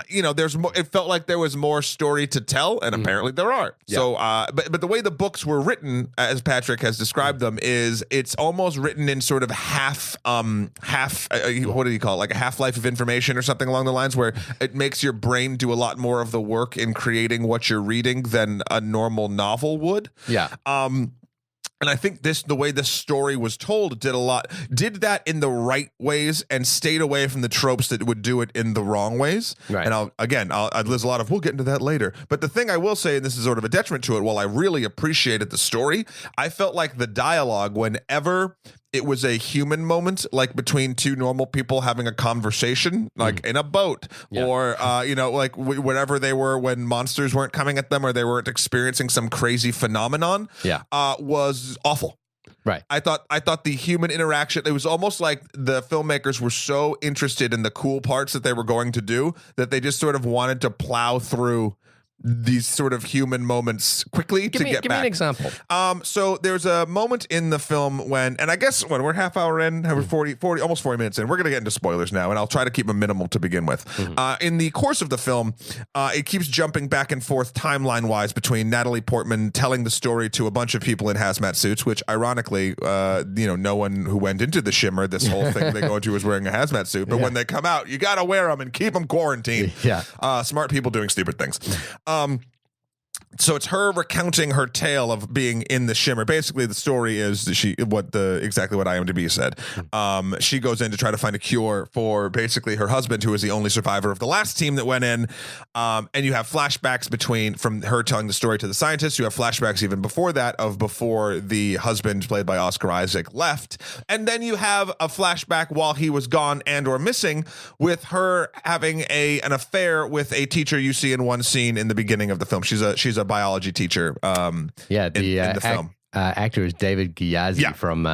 There's more. It felt like there was more story to tell, and apparently there are. Yeah. So, but the way the books were written, as Patrick has described them, is it's almost written in sort of half. What do you call it? Like a half-life of information or something along the lines, where it makes your brain do a lot more of the work in creating what you're reading than a normal novel would. Yeah. And I think the way this story was told did that in the right ways and stayed away from the tropes that would do it in the wrong ways. Right. And there's a lot of, we'll get into that later. But the thing I will say, and this is sort of a detriment to it, while I really appreciated the story, I felt like the dialogue, whenever it was a human moment, like between two normal people having a conversation, like in a boat, or like whatever they were when monsters weren't coming at them or they weren't experiencing some crazy phenomenon, was awful. Right. I thought the human interaction, it was almost like the filmmakers were so interested in the cool parts that they were going to do that they just sort of wanted to plow through these sort of human moments quickly Give me an example. So there's a moment in the film when, and I guess when we're half hour in, we're 40, almost 40 minutes in, we're going to get into spoilers now, and I'll try to keep them minimal to begin with. In the course of the film, it keeps jumping back and forth timeline-wise between Natalie Portman telling the story to a bunch of people in hazmat suits, which ironically, no one who went into the Shimmer, this whole thing they go into is wearing a hazmat suit, but when they come out, you got to wear them and keep them quarantined. Yeah. Smart people doing stupid things. So it's her recounting her tale of being in the Shimmer. Basically, the story is exactly what IMDb said. She goes in to try to find a cure for basically her husband, who is the only survivor of the last team that went in. And you have flashbacks from her telling the story to the scientists. You have flashbacks even before that before the husband, played by Oscar Isaac, left. And then you have a flashback while he was gone and or missing, with her having an affair with a teacher you see in one scene in the beginning of the film. She's a biology teacher. In the film. Actor is David Ghiazzi from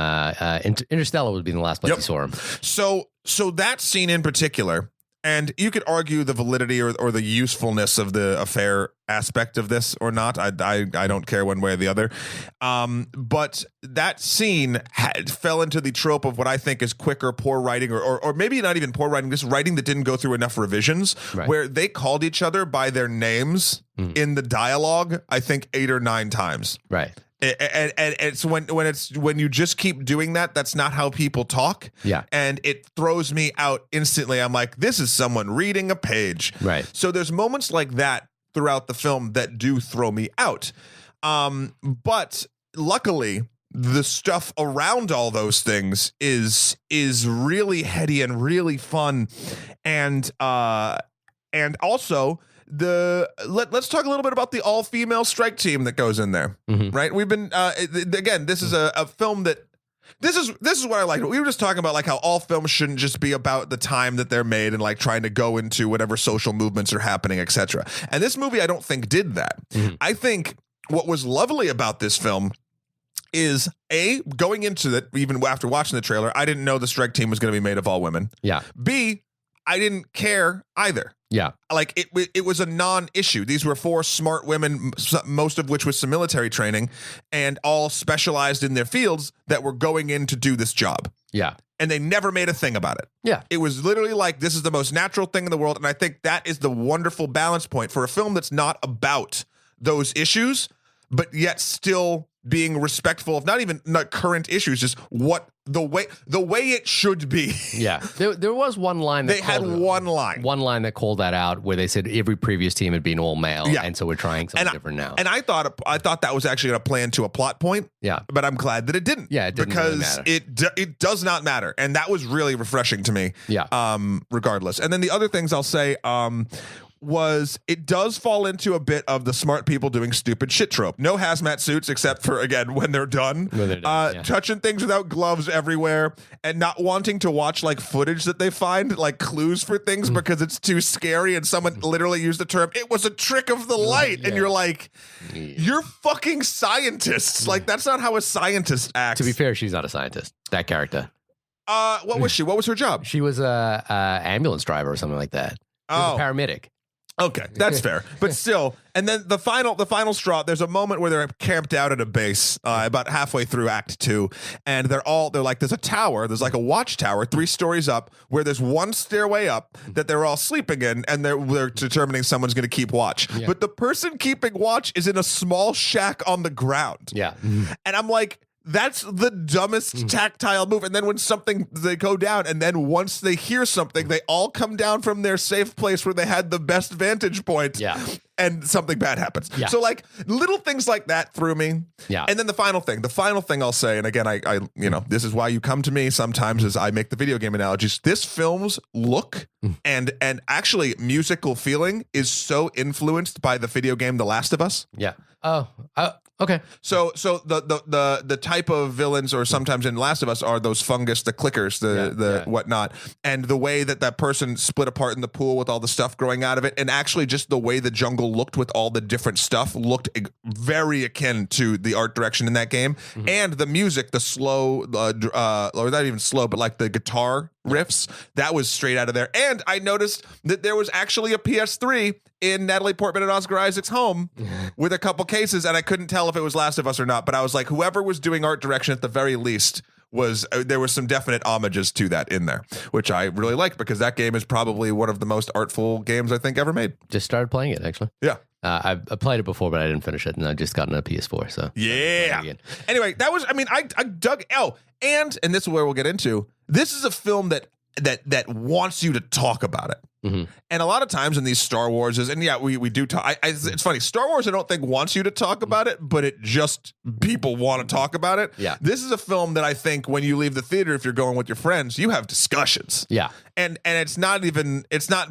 Interstellar would be the last place you saw him. So that scene in particular, and you could argue the validity or the usefulness of the affair aspect of this or not. I don't care one way or the other. But that scene fell into the trope of what I think is quicker, poor writing, or maybe not even poor writing, just writing that didn't go through enough revisions, where they called each other by their names in the dialogue, I think 8 or 9 times. Right. And it's when you just keep doing that, that's not how people talk. Yeah. And it throws me out instantly. I'm like, this is someone reading a page. Right. So there's moments like that throughout the film that do throw me out. But luckily, the stuff around all those things is really heady and really fun. And also, let's talk a little bit about the all-female strike team that goes in there, right? We've been again, this is a film that this is what I like. We were just talking about like how all films shouldn't just be about the time that they're made and like trying to go into whatever social movements are happening, etc. And this movie, I don't think did that. I think what was lovely about this film is going into it, even after watching the trailer, I didn't know the strike team was going to be made of all women. Yeah. B, I didn't care either. Yeah. Like it was a non-issue. These were 4 smart women, most of which was some military training, and all specialized in their fields that were going in to do this job. Yeah. And they never made a thing about it. Yeah. It was literally like, this is the most natural thing in the world. And I think that is the wonderful balance point for a film that's not about those issues, but yet still being respectful of not current issues, just the way it should be. Yeah. There was one line that one line that called that out, where they said every previous team had been all male, and so we're trying something different now. And I thought that was actually going to play into a plot point. Yeah. But I'm glad that it didn't. Yeah, it didn't because really matter. it does not matter, and that was really refreshing to me. Yeah. Regardless. And then the other things I'll say was it does fall into a bit of the smart people doing stupid shit trope. No hazmat suits except for, again, when they're done. Touching things without gloves everywhere, and not wanting to watch like footage that they find, like clues for things, because it's too scary, and someone literally used the term, it was a trick of the light. And you're like, you're fucking scientists. Like, that's not how a scientist acts. To be fair, she's not a scientist, that character. What was she? What was her job? She was a ambulance driver or something like that. She was a paramedic. Okay, that's fair, but still. And then the final straw. There's a moment where they're camped out at a base about halfway through Act 2, and they're like, there's a tower. There's like a watchtower 3 stories up, where there's one stairway up that they're all sleeping in, and they're determining someone's going to keep watch. Yeah. But the person keeping watch is in a small shack on the ground. Yeah, and I'm like, that's the dumbest tactile move. And then when they go down, and then once they hear something, they all come down from their safe place where they had the best vantage point. Yeah. And something bad happens. Yeah. So like little things like that threw me. Yeah. And then the final thing I'll say, and again, I this is why you come to me sometimes, is I make the video game analogies. This film's look and actually musical feeling is so influenced by the video game The Last of Us. Yeah. Okay. So the type of villains, or sometimes in Last of Us, are those fungus, the clickers, the whatnot, and the way that person split apart in the pool with all the stuff growing out of it, and actually just the way the jungle looked with all the different stuff looked very akin to the art direction in that game, and the music, the slow, or not even slow, but like the guitar riffs, that was straight out of there. And I noticed that there was actually a PS3 in Natalie Portman and Oscar Isaac's home with a couple cases, and I couldn't tell if it was Last of Us or not, but I was like, whoever was doing art direction at the very least there was some definite homages to that in there, which I really liked, because that game is probably one of the most artful games I think ever made. Just started playing it, actually. Yeah. I played it before, but I didn't finish it, and I just got a PS4. So yeah. Anyway, that was. I mean, I dug. Oh, and this is where we'll get into. This is a film that wants you to talk about it. Mm-hmm. And a lot of times in these Star Wars and we do talk. It's funny. Star Wars, I don't think wants you to talk about it, but it just people want to talk about it. Yeah. This is a film that I think when you leave the theater, if you're going with your friends, you have discussions. Yeah. And it's not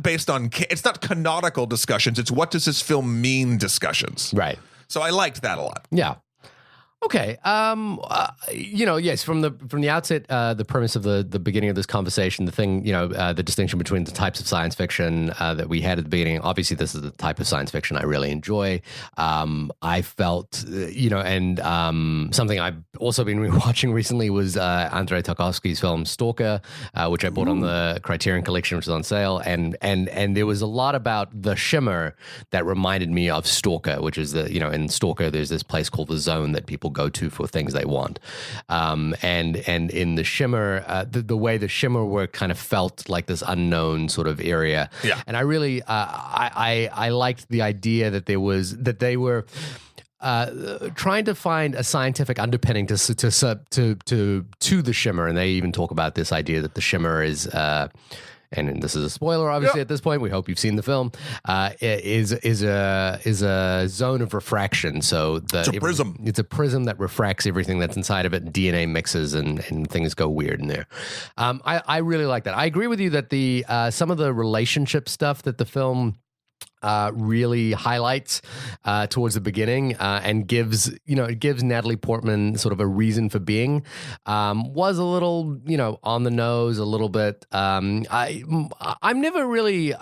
based on, it's not canonical discussions. It's what does this film mean discussions. Right. So I liked that a lot. Yeah. Okay. Yes, from the outset, the premise of the beginning of this conversation, the thing, the distinction between the types of science fiction that we had at the beginning. Obviously, this is the type of science fiction I really enjoy. I felt, and something I've also been rewatching recently was Andrei Tarkovsky's film Stalker, which I bought on the Criterion Collection, which is on sale, and there was a lot about the Shimmer that reminded me of Stalker, which is in Stalker there's this place called the Zone that people go to for things they want, and in the Shimmer, the way the Shimmer work kind of felt like this unknown sort of area. Yeah. And I really I liked the idea that they were trying to find a scientific underpinning to the Shimmer, and they even talk about this idea that the Shimmer is. And this is a spoiler, obviously, at this point. We hope you've seen the film. Is a zone of refraction. So it's a prism. It's a prism that refracts everything that's inside of it. DNA mixes and things go weird in there. I really like that. I agree with you that the some of the relationship stuff that the film really highlights towards the beginning and gives Natalie Portman sort of a reason for being was a little on the nose, a little bit. I'm never really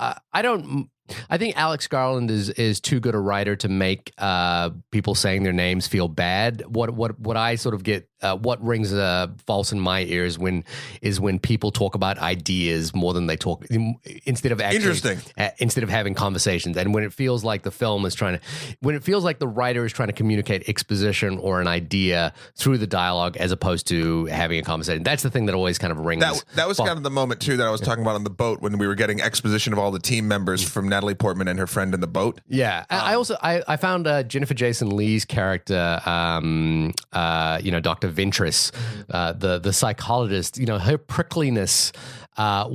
I think Alex Garland is too good a writer to make people saying their names feel bad. What I sort of get what rings false in my ears when people talk about ideas more than they talk instead of having conversations, and when it feels like the writer is trying to communicate exposition or an idea through the dialogue as opposed to having a conversation. That's the thing that always kind of rings. That was kind of the moment too that I was talking about on the boat when we were getting exposition of all the team members from Natalie Portman and her friend in the boat. Yeah, I also found Jennifer Jason Leigh's character, Dr. Ventress, the psychologist, her prickliness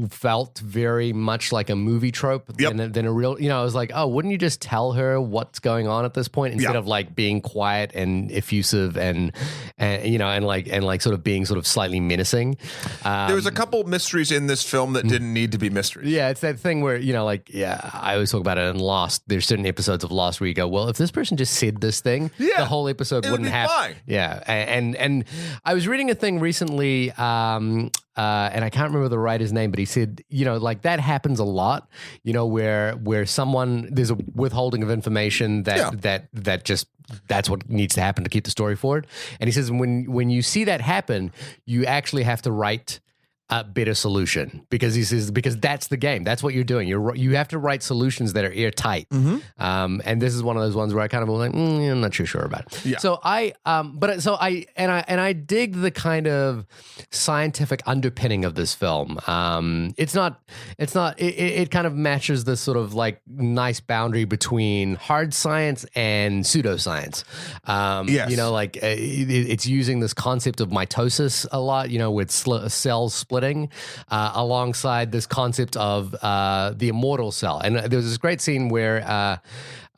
felt very much like a movie trope than a real, I was like, oh, wouldn't you just tell her what's going on at this point instead of like being quiet and effusive and sort of being sort of slightly menacing. There was a couple mysteries in this film that didn't need to be mysteries. Yeah, it's that thing where, I always talk about it in Lost. There's certain episodes of Lost where you go, well, if this person just said this thing, the whole episode wouldn't happen. Fine. Yeah, and I was reading a thing recently, and I can't remember the writer's name, but he said, that happens a lot, where someone, there's a withholding of information that just, that's what needs to happen to keep the story forward. And he says, when you see that happen, you actually have to write a better solution, because he says, because that's the game. That's what you're doing. You have to write solutions that are airtight. Mm-hmm. And this is one of those ones where I kind of was like, I'm not too sure about it. Yeah. So I dig the kind of scientific underpinning of this film. It kind of matches this sort of like nice boundary between hard science and pseudoscience. Yes. It's using this concept of mitosis a lot, with cells splitting. Alongside this concept of the immortal cell. And there was this great scene where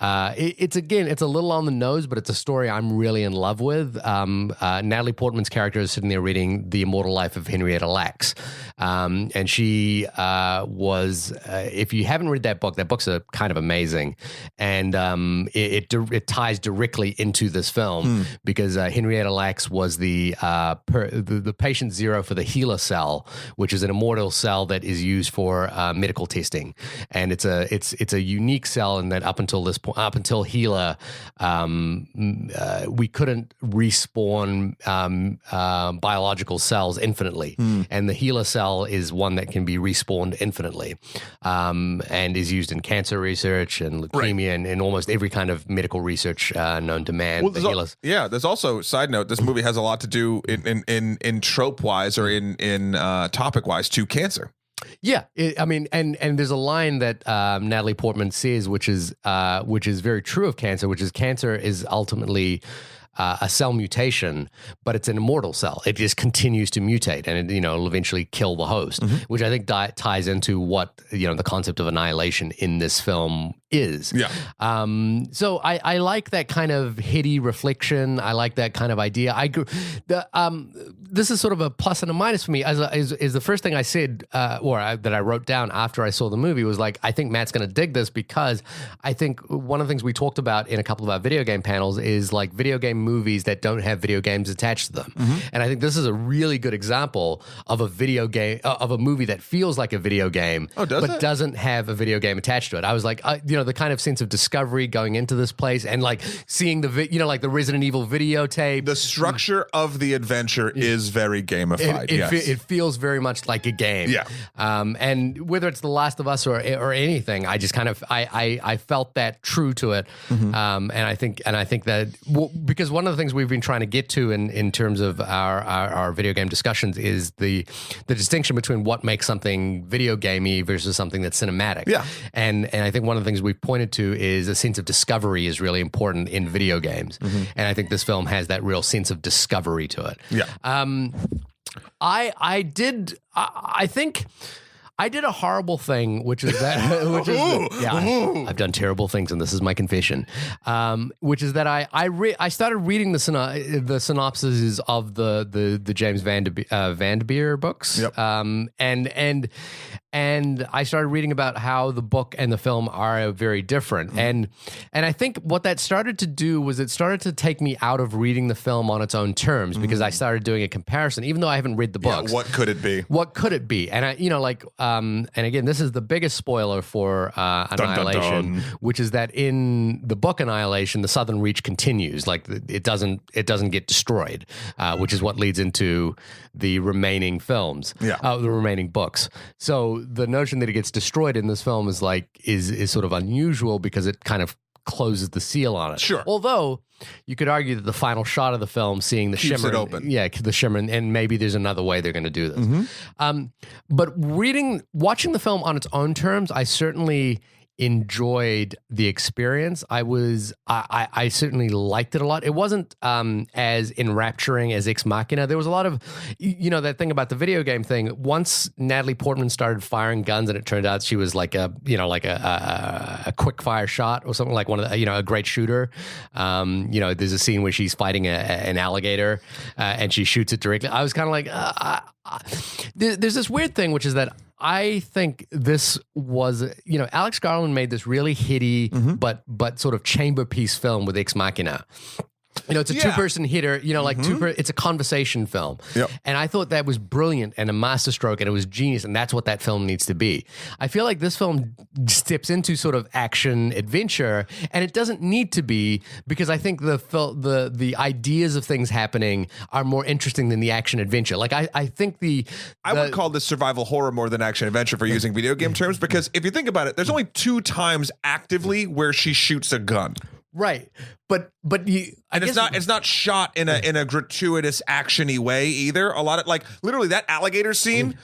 it's a little on the nose, but it's a story I'm really in love with. Natalie Portman's character is sitting there reading The Immortal Life of Henrietta Lacks. And she was, if you haven't read that book's kind of amazing. And it ties directly into this film because Henrietta Lacks was the patient zero for the HeLa cell, which is an immortal cell that is used for medical testing. And it's a unique cell in that up until this point, up until Gila, we couldn't respawn biological cells infinitely, and the Gila cell is one that can be respawned infinitely, and is used in cancer research and leukemia and almost every kind of medical research known to man. Well, there's also, side note, this movie has a lot to do in trope wise or in topic wise to cancer. Yeah, and there's a line that Natalie Portman says, which is very true of cancer, which is cancer is ultimately a cell mutation, but it's an immortal cell. It just continues to mutate, and it'll eventually kill the host, which I think ties into what the concept of annihilation in this film is. Yeah. So I like that kind of heady reflection. I like that kind of idea. This is sort of a plus and a minus for me. Is the first thing I said, that I wrote down after I saw the movie was like, I think Matt's going to dig this, because I think one of the things we talked about in a couple of our video game panels is like video game movies that don't have video games attached to them. And I think this is a really good example of a video game, of a movie that feels like a video game, but doesn't have a video game attached to it. I was like, the kind of sense of discovery going into this place and like seeing like the Resident Evil videotape. The structure of the adventure is very gamified. It feels very much like a game. Yeah. And whether it's The Last of Us or anything, I just kind of I felt that true to it. And I think that because one of the things we've been trying to get to in terms of our video game discussions is the distinction between what makes something video gamey versus something that's cinematic. Yeah. And I think one of the things we've pointed to is a sense of discovery is really important in video games. And I think this film has that real sense of discovery to it. Yeah. I think I did a horrible thing, which is that, I've done terrible things, and this is my confession. Which is that I started reading the synopses of the James VanderMeer books. Yep. And I started reading about how the book and the film are very different. And I think what that started to do was it started to take me out of reading the film on its own terms, because I started doing a comparison, even though I haven't read the books. What could it be? What could it be? And and again, this is the biggest spoiler for Annihilation, dun, dun. which is that in the book Annihilation, the Southern Reach continues. Like it doesn't get destroyed, which is what leads into the remaining films, the remaining books. So the notion that it gets destroyed in this film is sort of unusual, because it kind of closes the seal on it. Sure. Although you could argue that the final shot of the film, seeing the Keeps Shimmer, it open. The Shimmer, and maybe there's another way they're going to do this. But watching the film on its own terms, I certainly enjoyed the experience. I certainly liked it a lot. It wasn't as enrapturing as Ex Machina. There was a lot of, that thing about the video game thing. Once Natalie Portman started firing guns, and it turned out she was like a quick fire shot or something, like one of the, a great shooter. There's a scene where she's fighting an alligator and she shoots it directly. I was kind of like, there's this weird thing, which is that I think this was, Alex Garland made this really hitty, but sort of chamber piece film with Ex Machina. It's a two-person hitter, it's a conversation film. Yep. And I thought that was brilliant and a masterstroke, and it was genius, and that's what that film needs to be. I feel like this film steps into sort of action adventure, and it doesn't need to be, because I think the ideas of things happening are more interesting than the action adventure. Like I think I would call this survival horror more than action adventure for using video game terms, because if you think about it, there's only 2 times actively where she shoots a gun. Right. But it's not shot in a gratuitous actiony way either. A lot of literally that alligator scene.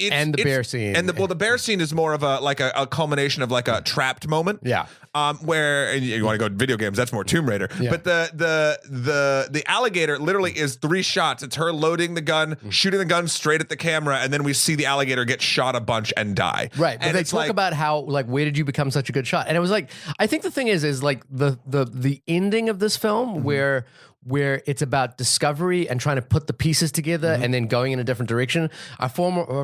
And the bear scene. And the bear scene is more of a culmination of like a trapped moment. Yeah. Where, and you want to go video games, that's more Tomb Raider. Yeah. But the alligator literally is 3 shots. It's her loading the gun, shooting the gun straight at the camera, and then we see the alligator get shot a bunch and die. Right. But they talk about how, where did you become such a good shot? And it was I think the thing is like the ending of this film where it's about discovery and trying to put the pieces together and then going in a different direction are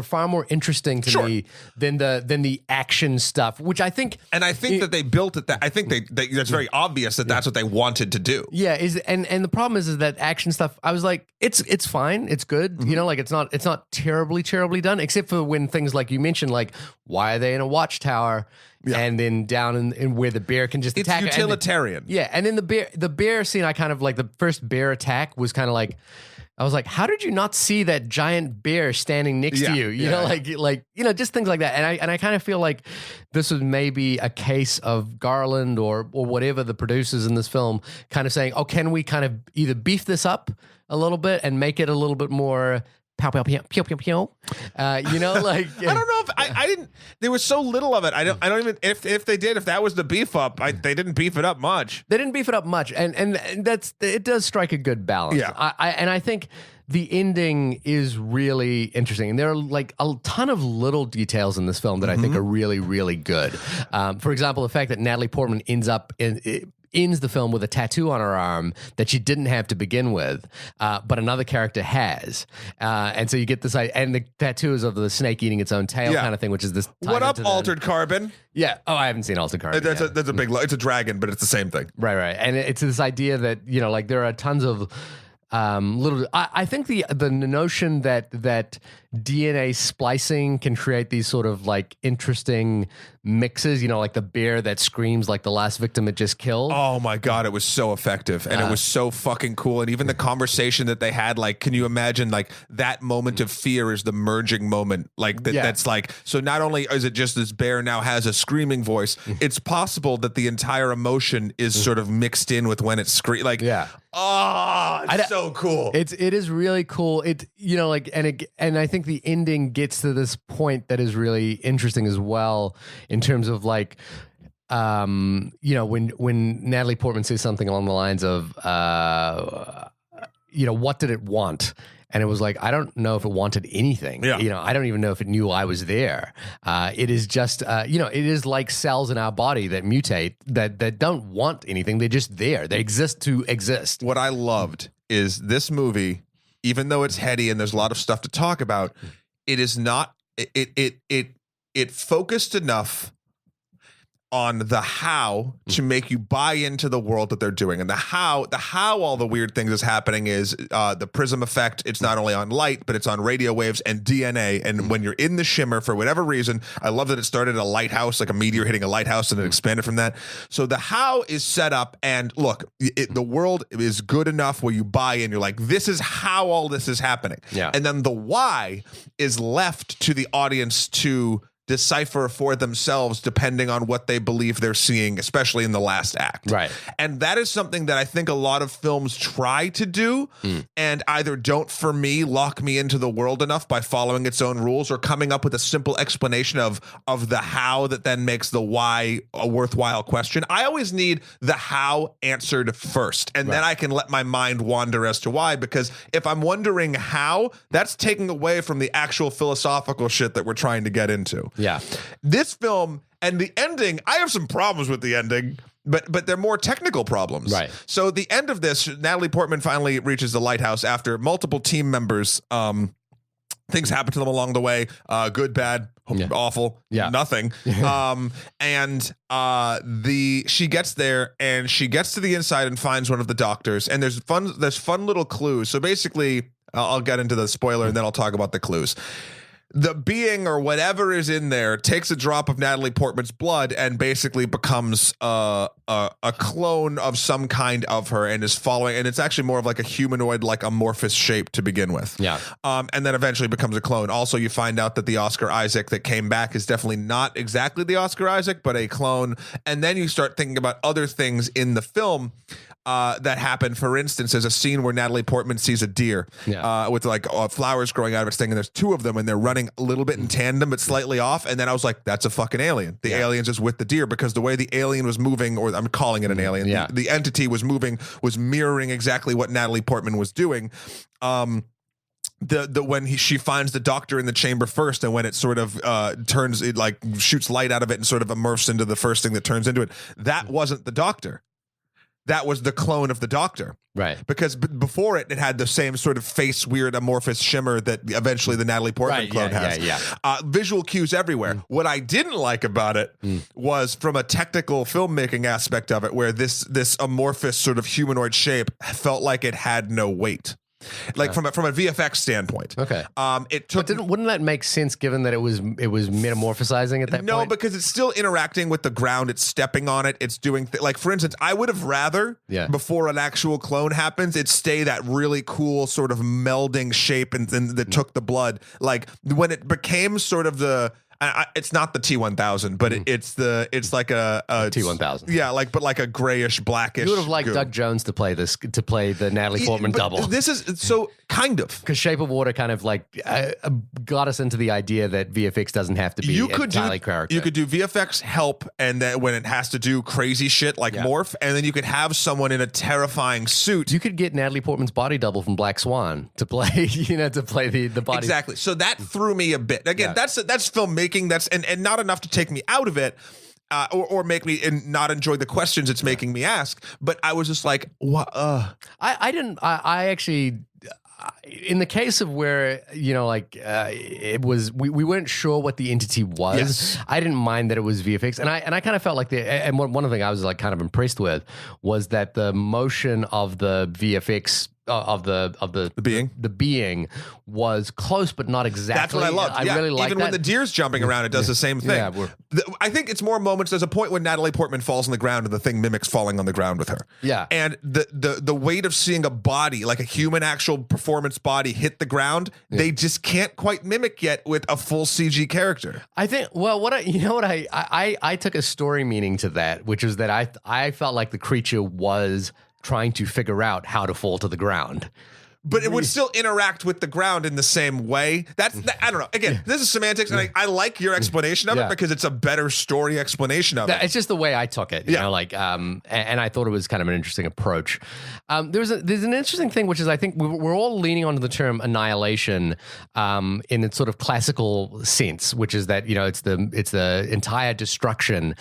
far more interesting to me than the action stuff, which I think. And I think that they built it that I think that's very obvious that that's what they wanted to do. Yeah, and the problem is that action stuff, I was like, it's fine, it's good, it's not terribly done, except for when things like you mentioned, like why are they in a watchtower? and then down in where the bear can just It's attack. utilitarian. And then the bear scene, I kind of like the first bear attack was kind of like, I was like, how did you not see that giant bear standing next to you? You know, like just things like that. And I kind of feel like this was maybe a case of Garland or whatever the producers in this film kind of saying, oh, can we kind of either beef this up a little bit and make it a little bit more pow pow pew pew pew pew. You know, like I don't know if I didn't. There was so little of it. I don't even if they did, if that was the beef up, they didn't beef it up much. They didn't beef it up much, and that's it. Does strike a good balance. Yeah. I think the ending is really interesting, and there are like a ton of little details in this film that I think are really, really good. For example, the fact that Natalie Portman ends the film with a tattoo on her arm that she didn't have to begin with, but another character has. And so you get this, and the tattoo is of the snake eating its own tail kind of thing, which is this. What up, Altered Carbon? Yeah. Oh, I haven't seen Altered Carbon. That's a big, it's a dragon, but it's the same thing. Right. And it's this idea that, you know, like there are tons of little. I think the notion that DNA splicing can create these sort of like interesting mixes, you know, like the bear that screams like the last victim it just killed. Oh my God, it was so effective and it was so fucking cool. And even the conversation that they had, like, can you imagine like that moment of fear is the merging moment? Like that's like, so not only is it just this bear now has a screaming voice, it's possible that the entire emotion is sort of mixed in with when it's like, oh, it's so cool. It is really cool. It, you know, like, and I think the ending gets to this point that is really interesting as well in terms of like, you know, when Natalie Portman says something along the lines of, you know, what did it want? And it was like, I don't know if it wanted anything. Yeah. You know, I don't even know if it knew I was there. It is just, you know, it is like cells in our body that mutate, that don't want anything. They're just there. They exist to exist. What I loved is this movie, even though it's heady and there's a lot of stuff to talk about, it is not, it focused enough on the how to make you buy into the world that they're doing. And the how all the weird things is happening is the prism effect. It's not only on light, but it's on radio waves and DNA. And when you're in the Shimmer, for whatever reason, I love that it started at a lighthouse, like a meteor hitting a lighthouse, and it expanded from that. So the how is set up, and look, the world is good enough where you buy in. You're like, this is how all this is happening. Yeah. And then the why is left to the audience to decipher for themselves depending on what they believe they're seeing, especially in the last act. Right. And that is something that I think a lot of films try to do and either don't, for me, lock me into the world enough by following its own rules or coming up with a simple explanation of the how that then makes the why a worthwhile question. I always need the how answered first, and then I can let my mind wander as to why, because if I'm wondering how, that's taking away from the actual philosophical shit that we're trying to get into. Yeah. This film and the ending, I have some problems with the ending, but they're more technical problems. Right. So the end of this, Natalie Portman finally reaches the lighthouse after multiple team members, things happen to them along the way, good, bad, awful, nothing. And she gets there and she gets to the inside and finds one of the doctors, and there's fun little clues. So basically, I'll get into the spoiler and then I'll talk about the clues. The being or whatever is in there takes a drop of Natalie Portman's blood and basically becomes a clone of some kind of her and is following. And it's actually more of like a humanoid, like amorphous shape to begin with. Yeah. And then eventually becomes a clone. Also, you find out that the Oscar Isaac that came back is definitely not exactly the Oscar Isaac, but a clone. And then you start thinking about other things in the film that happen. For instance, there's a scene where Natalie Portman sees a deer with like flowers growing out of its thing, and there's two of them, and they're running a little bit in tandem, but slightly off. And then I was like, that's a fucking alien. The alien's just with the deer, because the way the alien was moving, or I'm calling it an alien, the entity was moving, was mirroring exactly what Natalie Portman was doing. She finds the doctor in the chamber first, and when it sort of turns, it like shoots light out of it and sort of immerses into the first thing that turns into it. That wasn't the doctor. That was the clone of the doctor. Right. Because before it had the same sort of face, weird, amorphous Shimmer that eventually the Natalie Portman clone has. Visual cues everywhere. What I didn't like about it was from a technical filmmaking aspect of it, where this amorphous sort of humanoid shape felt like it had no weight. like from a VFX standpoint. Okay. It took. But wouldn't that make sense given that it was metamorphosizing at that point? No, because it's still interacting with the ground. It's stepping on it. It's doing like, for instance, I would have rather before an actual clone happens, it stay that really cool sort of melding shape and that took the blood. Like when it became sort of the. It's not the T-1000, but it's like a T-1000. Yeah, like a grayish, blackish. You would have liked Doug Jones to play the Natalie Portman double. This is so kind of because Shape of Water kind of like got us into the idea that VFX doesn't have to be entirely character. You could do VFX help, and then when it has to do crazy shit like morph, and then you could have someone in a terrifying suit. You could get Natalie Portman's body double from Black Swan to play, to play the body. Exactly. So that threw me a bit. Again, that's filmmaking. That's and not enough to take me out of it. Or make me not enjoy the questions it's making me ask. But I was just like, what? I actually, in the case of where, it was, we weren't sure what the entity was. Yes. I didn't mind that it was VFX. And I kind of felt like one of the things I was like kind of impressed with was that the motion of the VFX of the being was close but not exactly. That's what I loved. I really like even when the deer's jumping around, it does the same thing. Yeah, I think it's more moments. There's a point when Natalie Portman falls on the ground and the thing mimics falling on the ground with her. Yeah, and the weight of seeing a body, like a human actual performance body, hit the ground, they just can't quite mimic yet with a full CG character. I think. Well, I took a story meaning to that, which is that I felt like the creature was trying to figure out how to fall to the ground. But it would still interact with the ground in the same way. I don't know. Again, this is semantics, and I like your explanation of it because it's a better story explanation of it. It's just the way I took it, and I thought it was kind of an interesting approach. There's an interesting thing, which is I think we're all leaning onto the term annihilation in its sort of classical sense, which is that it's the entire destruction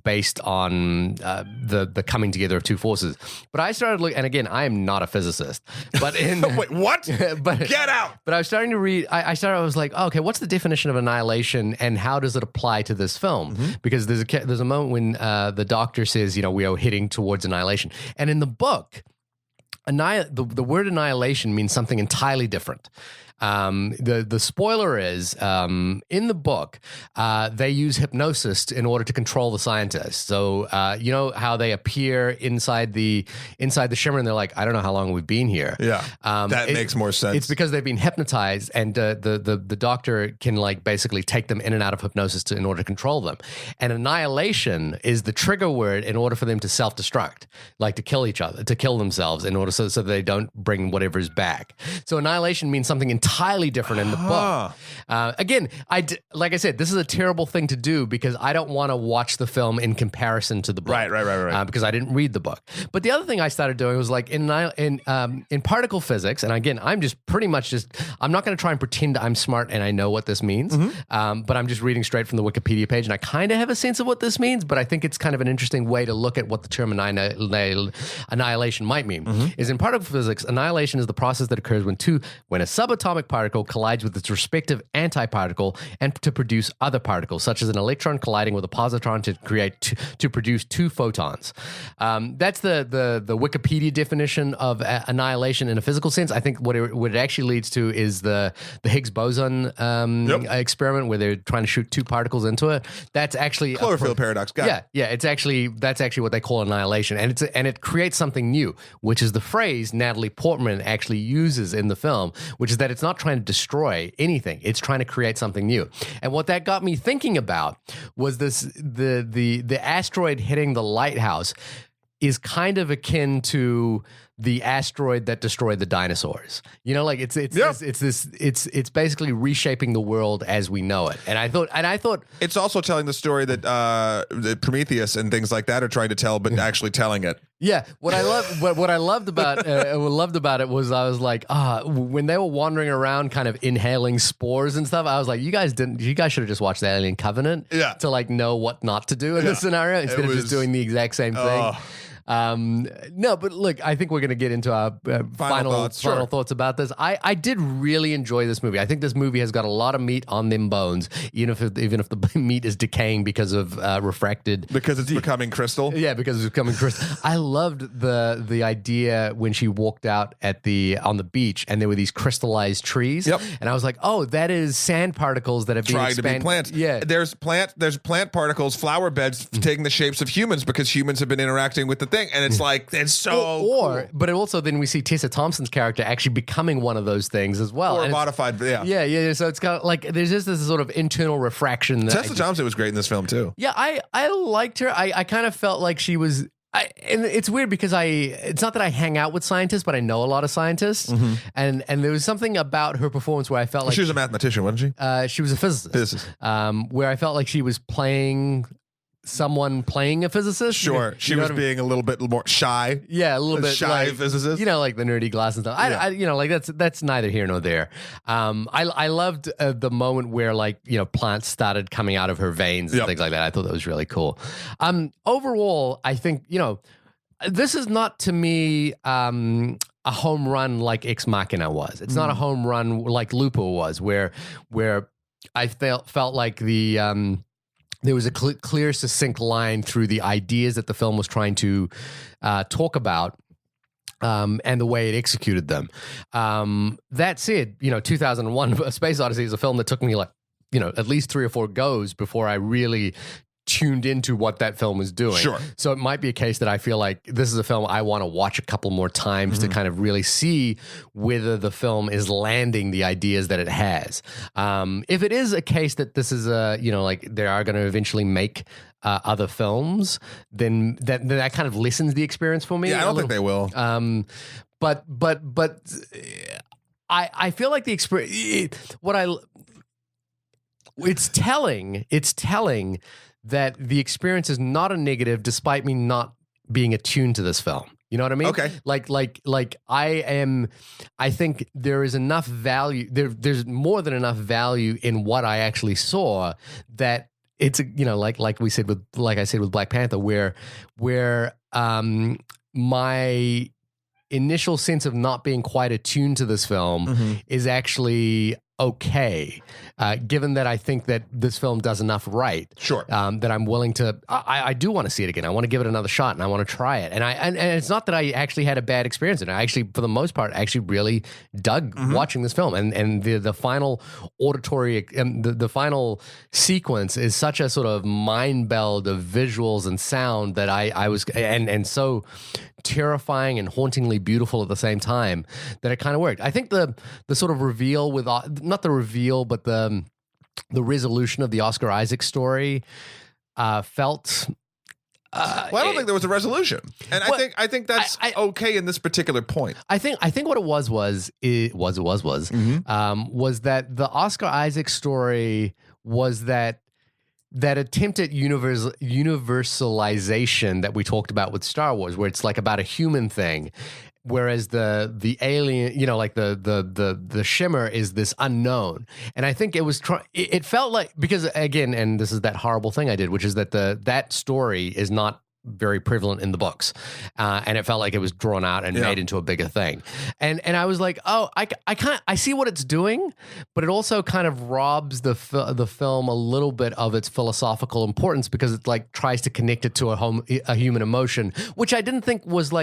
based on the coming together of two forces. But I started looking, and again, I am not a physicist, but wait, what? Get out! But I was starting to read. I was like, okay, what's the definition of annihilation, and how does it apply to this film? Because there's a moment when the doctor says, we are heading towards annihilation, and in the book, the word annihilation means something entirely different. The spoiler is in the book they use hypnosis in order to control the scientists. So you know how they appear inside the Shimmer and they're like, I don't know how long we've been here. Yeah, that makes more sense. It's because they've been hypnotized, and the doctor can like basically take them in and out of hypnosis in order to control them. And annihilation is the trigger word in order for them to self-destruct, like to kill each other, to kill themselves, in order so they don't bring whatever's back. So annihilation means something entirely different in the book. Again, like I said, this is a terrible thing to do because I don't want to watch the film in comparison to the book. Right. Because I didn't read the book. But the other thing I started doing was like in particle physics, and again, I'm just pretty much I'm not going to try and pretend I'm smart and I know what this means, but I'm just reading straight from the Wikipedia page, and I kind of have a sense of what this means, but I think it's kind of an interesting way to look at what the term annihilation might mean. Is in particle physics, annihilation is the process that occurs when a subatomic particle collides with its respective antiparticle and to produce other particles, such as an electron colliding with a positron to produce two photons. That's the Wikipedia definition of annihilation in a physical sense. I think what it actually leads to is the Higgs boson experiment where they're trying to shoot two particles into it. That's actually Cloverfield paradox. Got it. That's actually what they call annihilation, and it creates something new, which is the phrase Natalie Portman actually uses in the film, which is that it's not trying to destroy anything; it's trying to create something new. And what that got me thinking about was the asteroid hitting the lighthouse is kind of akin to the asteroid that destroyed the dinosaurs. You know, like it's basically reshaping the world as we know it. And I thought it's also telling the story that Prometheus and things like that are trying to tell, but actually telling it. Yeah, what I loved about it was I was like, when they were wandering around, kind of inhaling spores and stuff, I was like, you guys should have just watched the Alien Covenant to like know what not to do in this scenario instead of just doing the exact same thing. No, but look, I think we're going to get into our final thoughts about this. I did really enjoy this movie. I think this movie has got a lot of meat on them bones, even if the meat is decaying because of refracted. Because it's becoming crystal. Yeah, because it's becoming crystal. I loved the idea when she walked out on the beach and there were these crystallized trees. Yep. And I was like, oh, that is sand particles that have been trying to be plants. Yeah. There's plant particles, flower beds taking the shapes of humans because humans have been interacting with the thing, and it's like it's so cool. But it also then we see Tessa Thompson's character actually becoming one of those things as well, or modified. Yeah. So it's kind of like there's just this sort of internal refraction. Tessa Thompson was great in this film too. Yeah, I liked her. I kind of felt like she was. And it's weird because it's not that I hang out with scientists, but I know a lot of scientists, and there was something about her performance where I felt like she was a mathematician, wasn't she? She was a physicist. Where I felt like she was playing someone playing a physicist. Sure, she was being a little bit more shy. Yeah, a little bit shy physicist. Like the nerdy glasses and stuff. I that's neither here nor there. I loved the moment where plants started coming out of her veins and things like that. I thought that was really cool. Overall, I think this is not to me a home run like Ex Machina was. It's not a home run like Lupo was, where I felt like there was a clear, succinct line through the ideas that the film was trying to talk about and the way it executed them. That said, 2001 A Space Odyssey is a film that took me at least 3 or 4 goes before I really tuned into what that film was doing. Sure. So it might be a case that I feel like this is a film I want to watch a couple more times to kind of really see whether the film is landing the ideas that it has. If it is a case that this is they are going to eventually make other films, then that kind of lessens the experience for me. Yeah, I don't think they will. But I feel like the experience. It's telling that the experience is not a negative, despite me not being attuned to this film. You know what I mean? Okay. I think there is enough value. There's more than enough value in what I actually saw that it's like I said with Black Panther, where my initial sense of not being quite attuned to this film is actually okay, given that I think that this film does enough right. Sure. That I'm willing to. I do want to see it again. I want to give it another shot, and I want to try it. And it's not that I actually had a bad experience, and I actually, for the most part, actually really dug watching this film. And the final auditory, the final sequence is such a sort of mind meld of visuals and sound that I was and so terrifying and hauntingly beautiful at the same time that it kind of worked. I think the sort of reveal with not the reveal, but the resolution of the Oscar Isaac story felt. I don't think there was a resolution, and I think that's okay in this particular point. I think what it was that the Oscar Isaac story was that attempt at universalization that we talked about with Star Wars, where it's like about a human thing, whereas the alien, the Shimmer is this unknown. And I think it felt like, because again, and this is that horrible thing I did, which is that that story is not very prevalent in the books, and it felt like it was drawn out and made into a bigger thing, and I was like, oh, I see what it's doing, but it also kind of robs the film a little bit of its philosophical importance, because it tries to connect it to a human emotion, which I didn't think was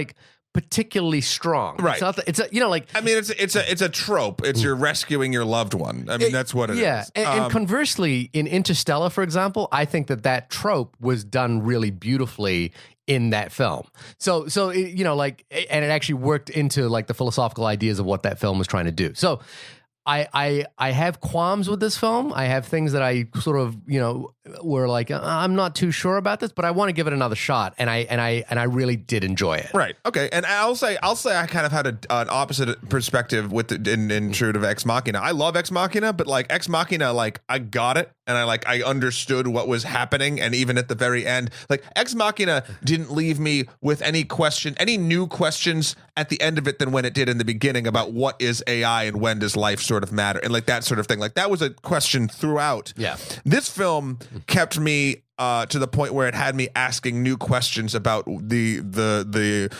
particularly strong. Right. It's a trope. It's you're rescuing your loved one. I mean, that's what it is. Yeah. And conversely, in Interstellar, for example, I think that trope was done really beautifully in that film. So and it actually worked into the philosophical ideas of what that film was trying to do. So I have qualms with this film. I have things that I sort of, were like, I'm not too sure about this, but I want to give it another shot. And I really did enjoy it. Right. Okay. And I'll say I kind of had an opposite perspective with in true to Ex Machina. I love Ex Machina, but Ex Machina, I got it. And I understood what was happening. And even at the very end, Ex Machina didn't leave me with any new questions at the end of it than when it did in the beginning about what is AI and when does life sort of matter, and that sort of thing. That was a question throughout. Yeah. This film kept me to the point where it had me asking new questions about the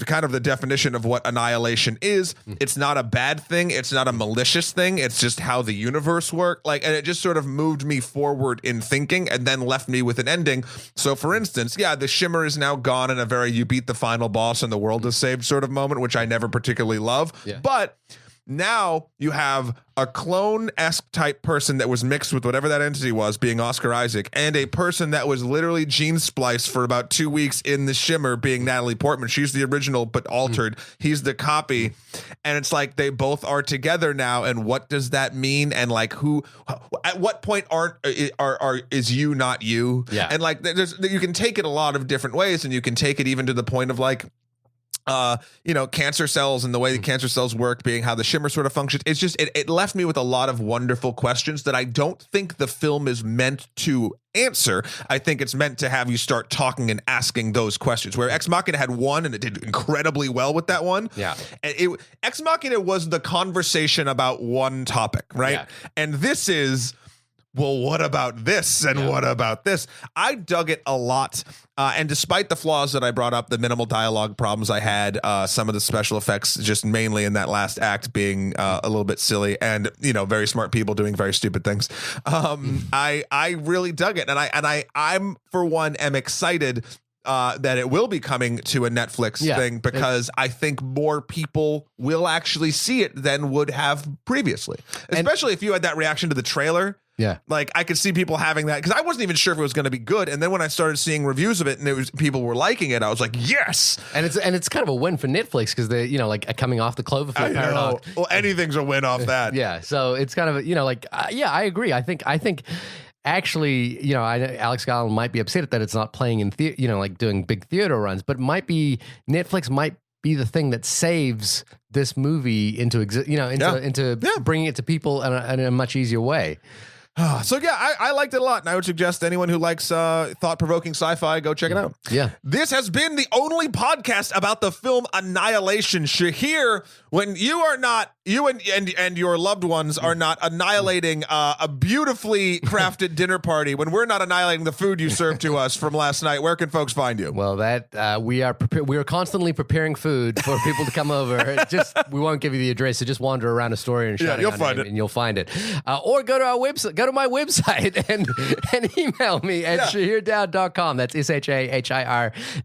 kind of the definition of what annihilation is. It's not a bad thing. It's not a malicious thing. It's just how the universe works. Like, and it just sort of moved me forward in thinking and then left me with an ending. So for instance, yeah, the shimmer is now gone in a very you beat the final boss and the world is saved sort of moment, which I never particularly love. Yeah. But now you have a clone-esque type person that was mixed with whatever that entity was, being Oscar Isaac, and a person that was literally gene spliced for about 2 weeks in the Shimmer, being Natalie Portman. She's the original but altered. He's the copy. And it's like they both are together now. And what does that mean? And like who, at what point is you not you? Yeah. And like you can take it a lot of different ways, and you can take it even to the point of like, cancer cells and the way the cancer cells work being how the shimmer sort of functions. It's just, it left me with a lot of wonderful questions that I don't think the film is meant to answer. I think it's meant to have you start talking and asking those questions, where Ex Machina had one and it did incredibly well with that one. Yeah. And Ex Machina was the conversation about one topic, right? Yeah. And this is, well, what about this? And what about this? I dug it a lot. And despite the flaws that I brought up, the minimal dialogue problems I had, some of the special effects, just mainly in that last act being a little bit silly, and, very smart people doing very stupid things. I really dug it. And I'm for one, am excited that it will be coming to a Netflix thing, because I think more people will actually see it than would have previously, especially if you had that reaction to the trailer. Yeah. Like I could see people having that, because I wasn't even sure if it was going to be good. And then when I started seeing reviews of it and people were liking it, I was like, yes. And it's kind of a win for Netflix, because they, like coming off the Cloverfield paradox. Well, anything's a win off that. Yeah. So it's kind of, I agree. I think actually, I know Alex Garland might be upset that it's not playing in theater, like doing big theater runs, but Netflix might be the thing that saves this movie into bringing it to people in a much easier way. So yeah, I liked it a lot, and I would suggest anyone who likes thought-provoking sci-fi, go check it out. Yeah. This has been the only podcast about the film Annihilation. Shahir, when you are not, you and your loved ones are not annihilating a beautifully crafted dinner party, when we're not annihilating the food you served to us from last night, where can folks find you? Well, we are constantly preparing food for people to come over. We won't give you the address, so just wander around Astoria and shout you'll find it, and you'll find it. Or go to our website. Go to my website and email me at shahirdaud.com. That's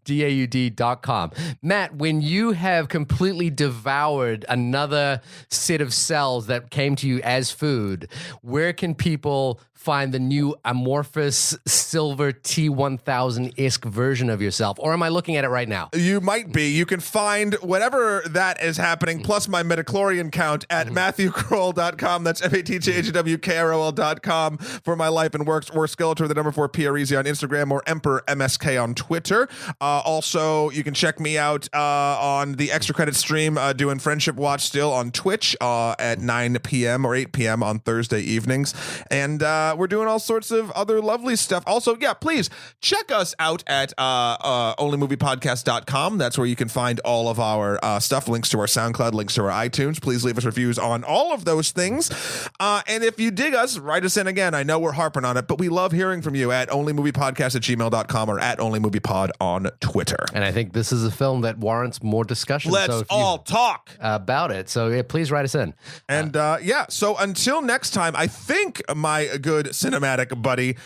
shahirdaud.com. Matt, when you have completely devoured another set of cells that came to you as food, where can people find the new amorphous silver T1000-esque version of yourself? Or am I looking at it right now? You might be. You can find whatever that is happening, plus my midichlorian count, at MatthewKroll.com. That's MatthewKroll.com for my life and works, or Skeletor, the number 4 Pierisi on Instagram, or Emperor MSK on Twitter. Also, you can check me out on the Extra Credit stream doing Friendship Watch still on Twitch at 9 p.m. or 8 p.m. on Thursday evenings. And we're doing all sorts of other lovely stuff. Also, please check us out at onlymoviepodcast.com. That's where you can find all of our stuff, links to our SoundCloud, links to our iTunes. Please leave us reviews on all of those things. And if you dig us, write us in again. I know we're harping on it, but we love hearing from you at onlymoviepodcast@gmail.com or at onlymoviepod on Twitter. And I think this is a film that warrants more discussion. Let's all talk about it. So please write us in. And so until next time, I think my good cinematic buddy,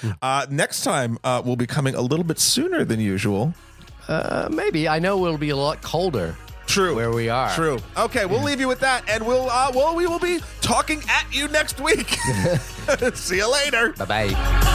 next time will be coming a little bit sooner than usual. Maybe. I know it'll be a lot colder. True. Where we are. True. Okay, we'll leave you with that, and we will be talking at you next week. See you later. Bye-bye.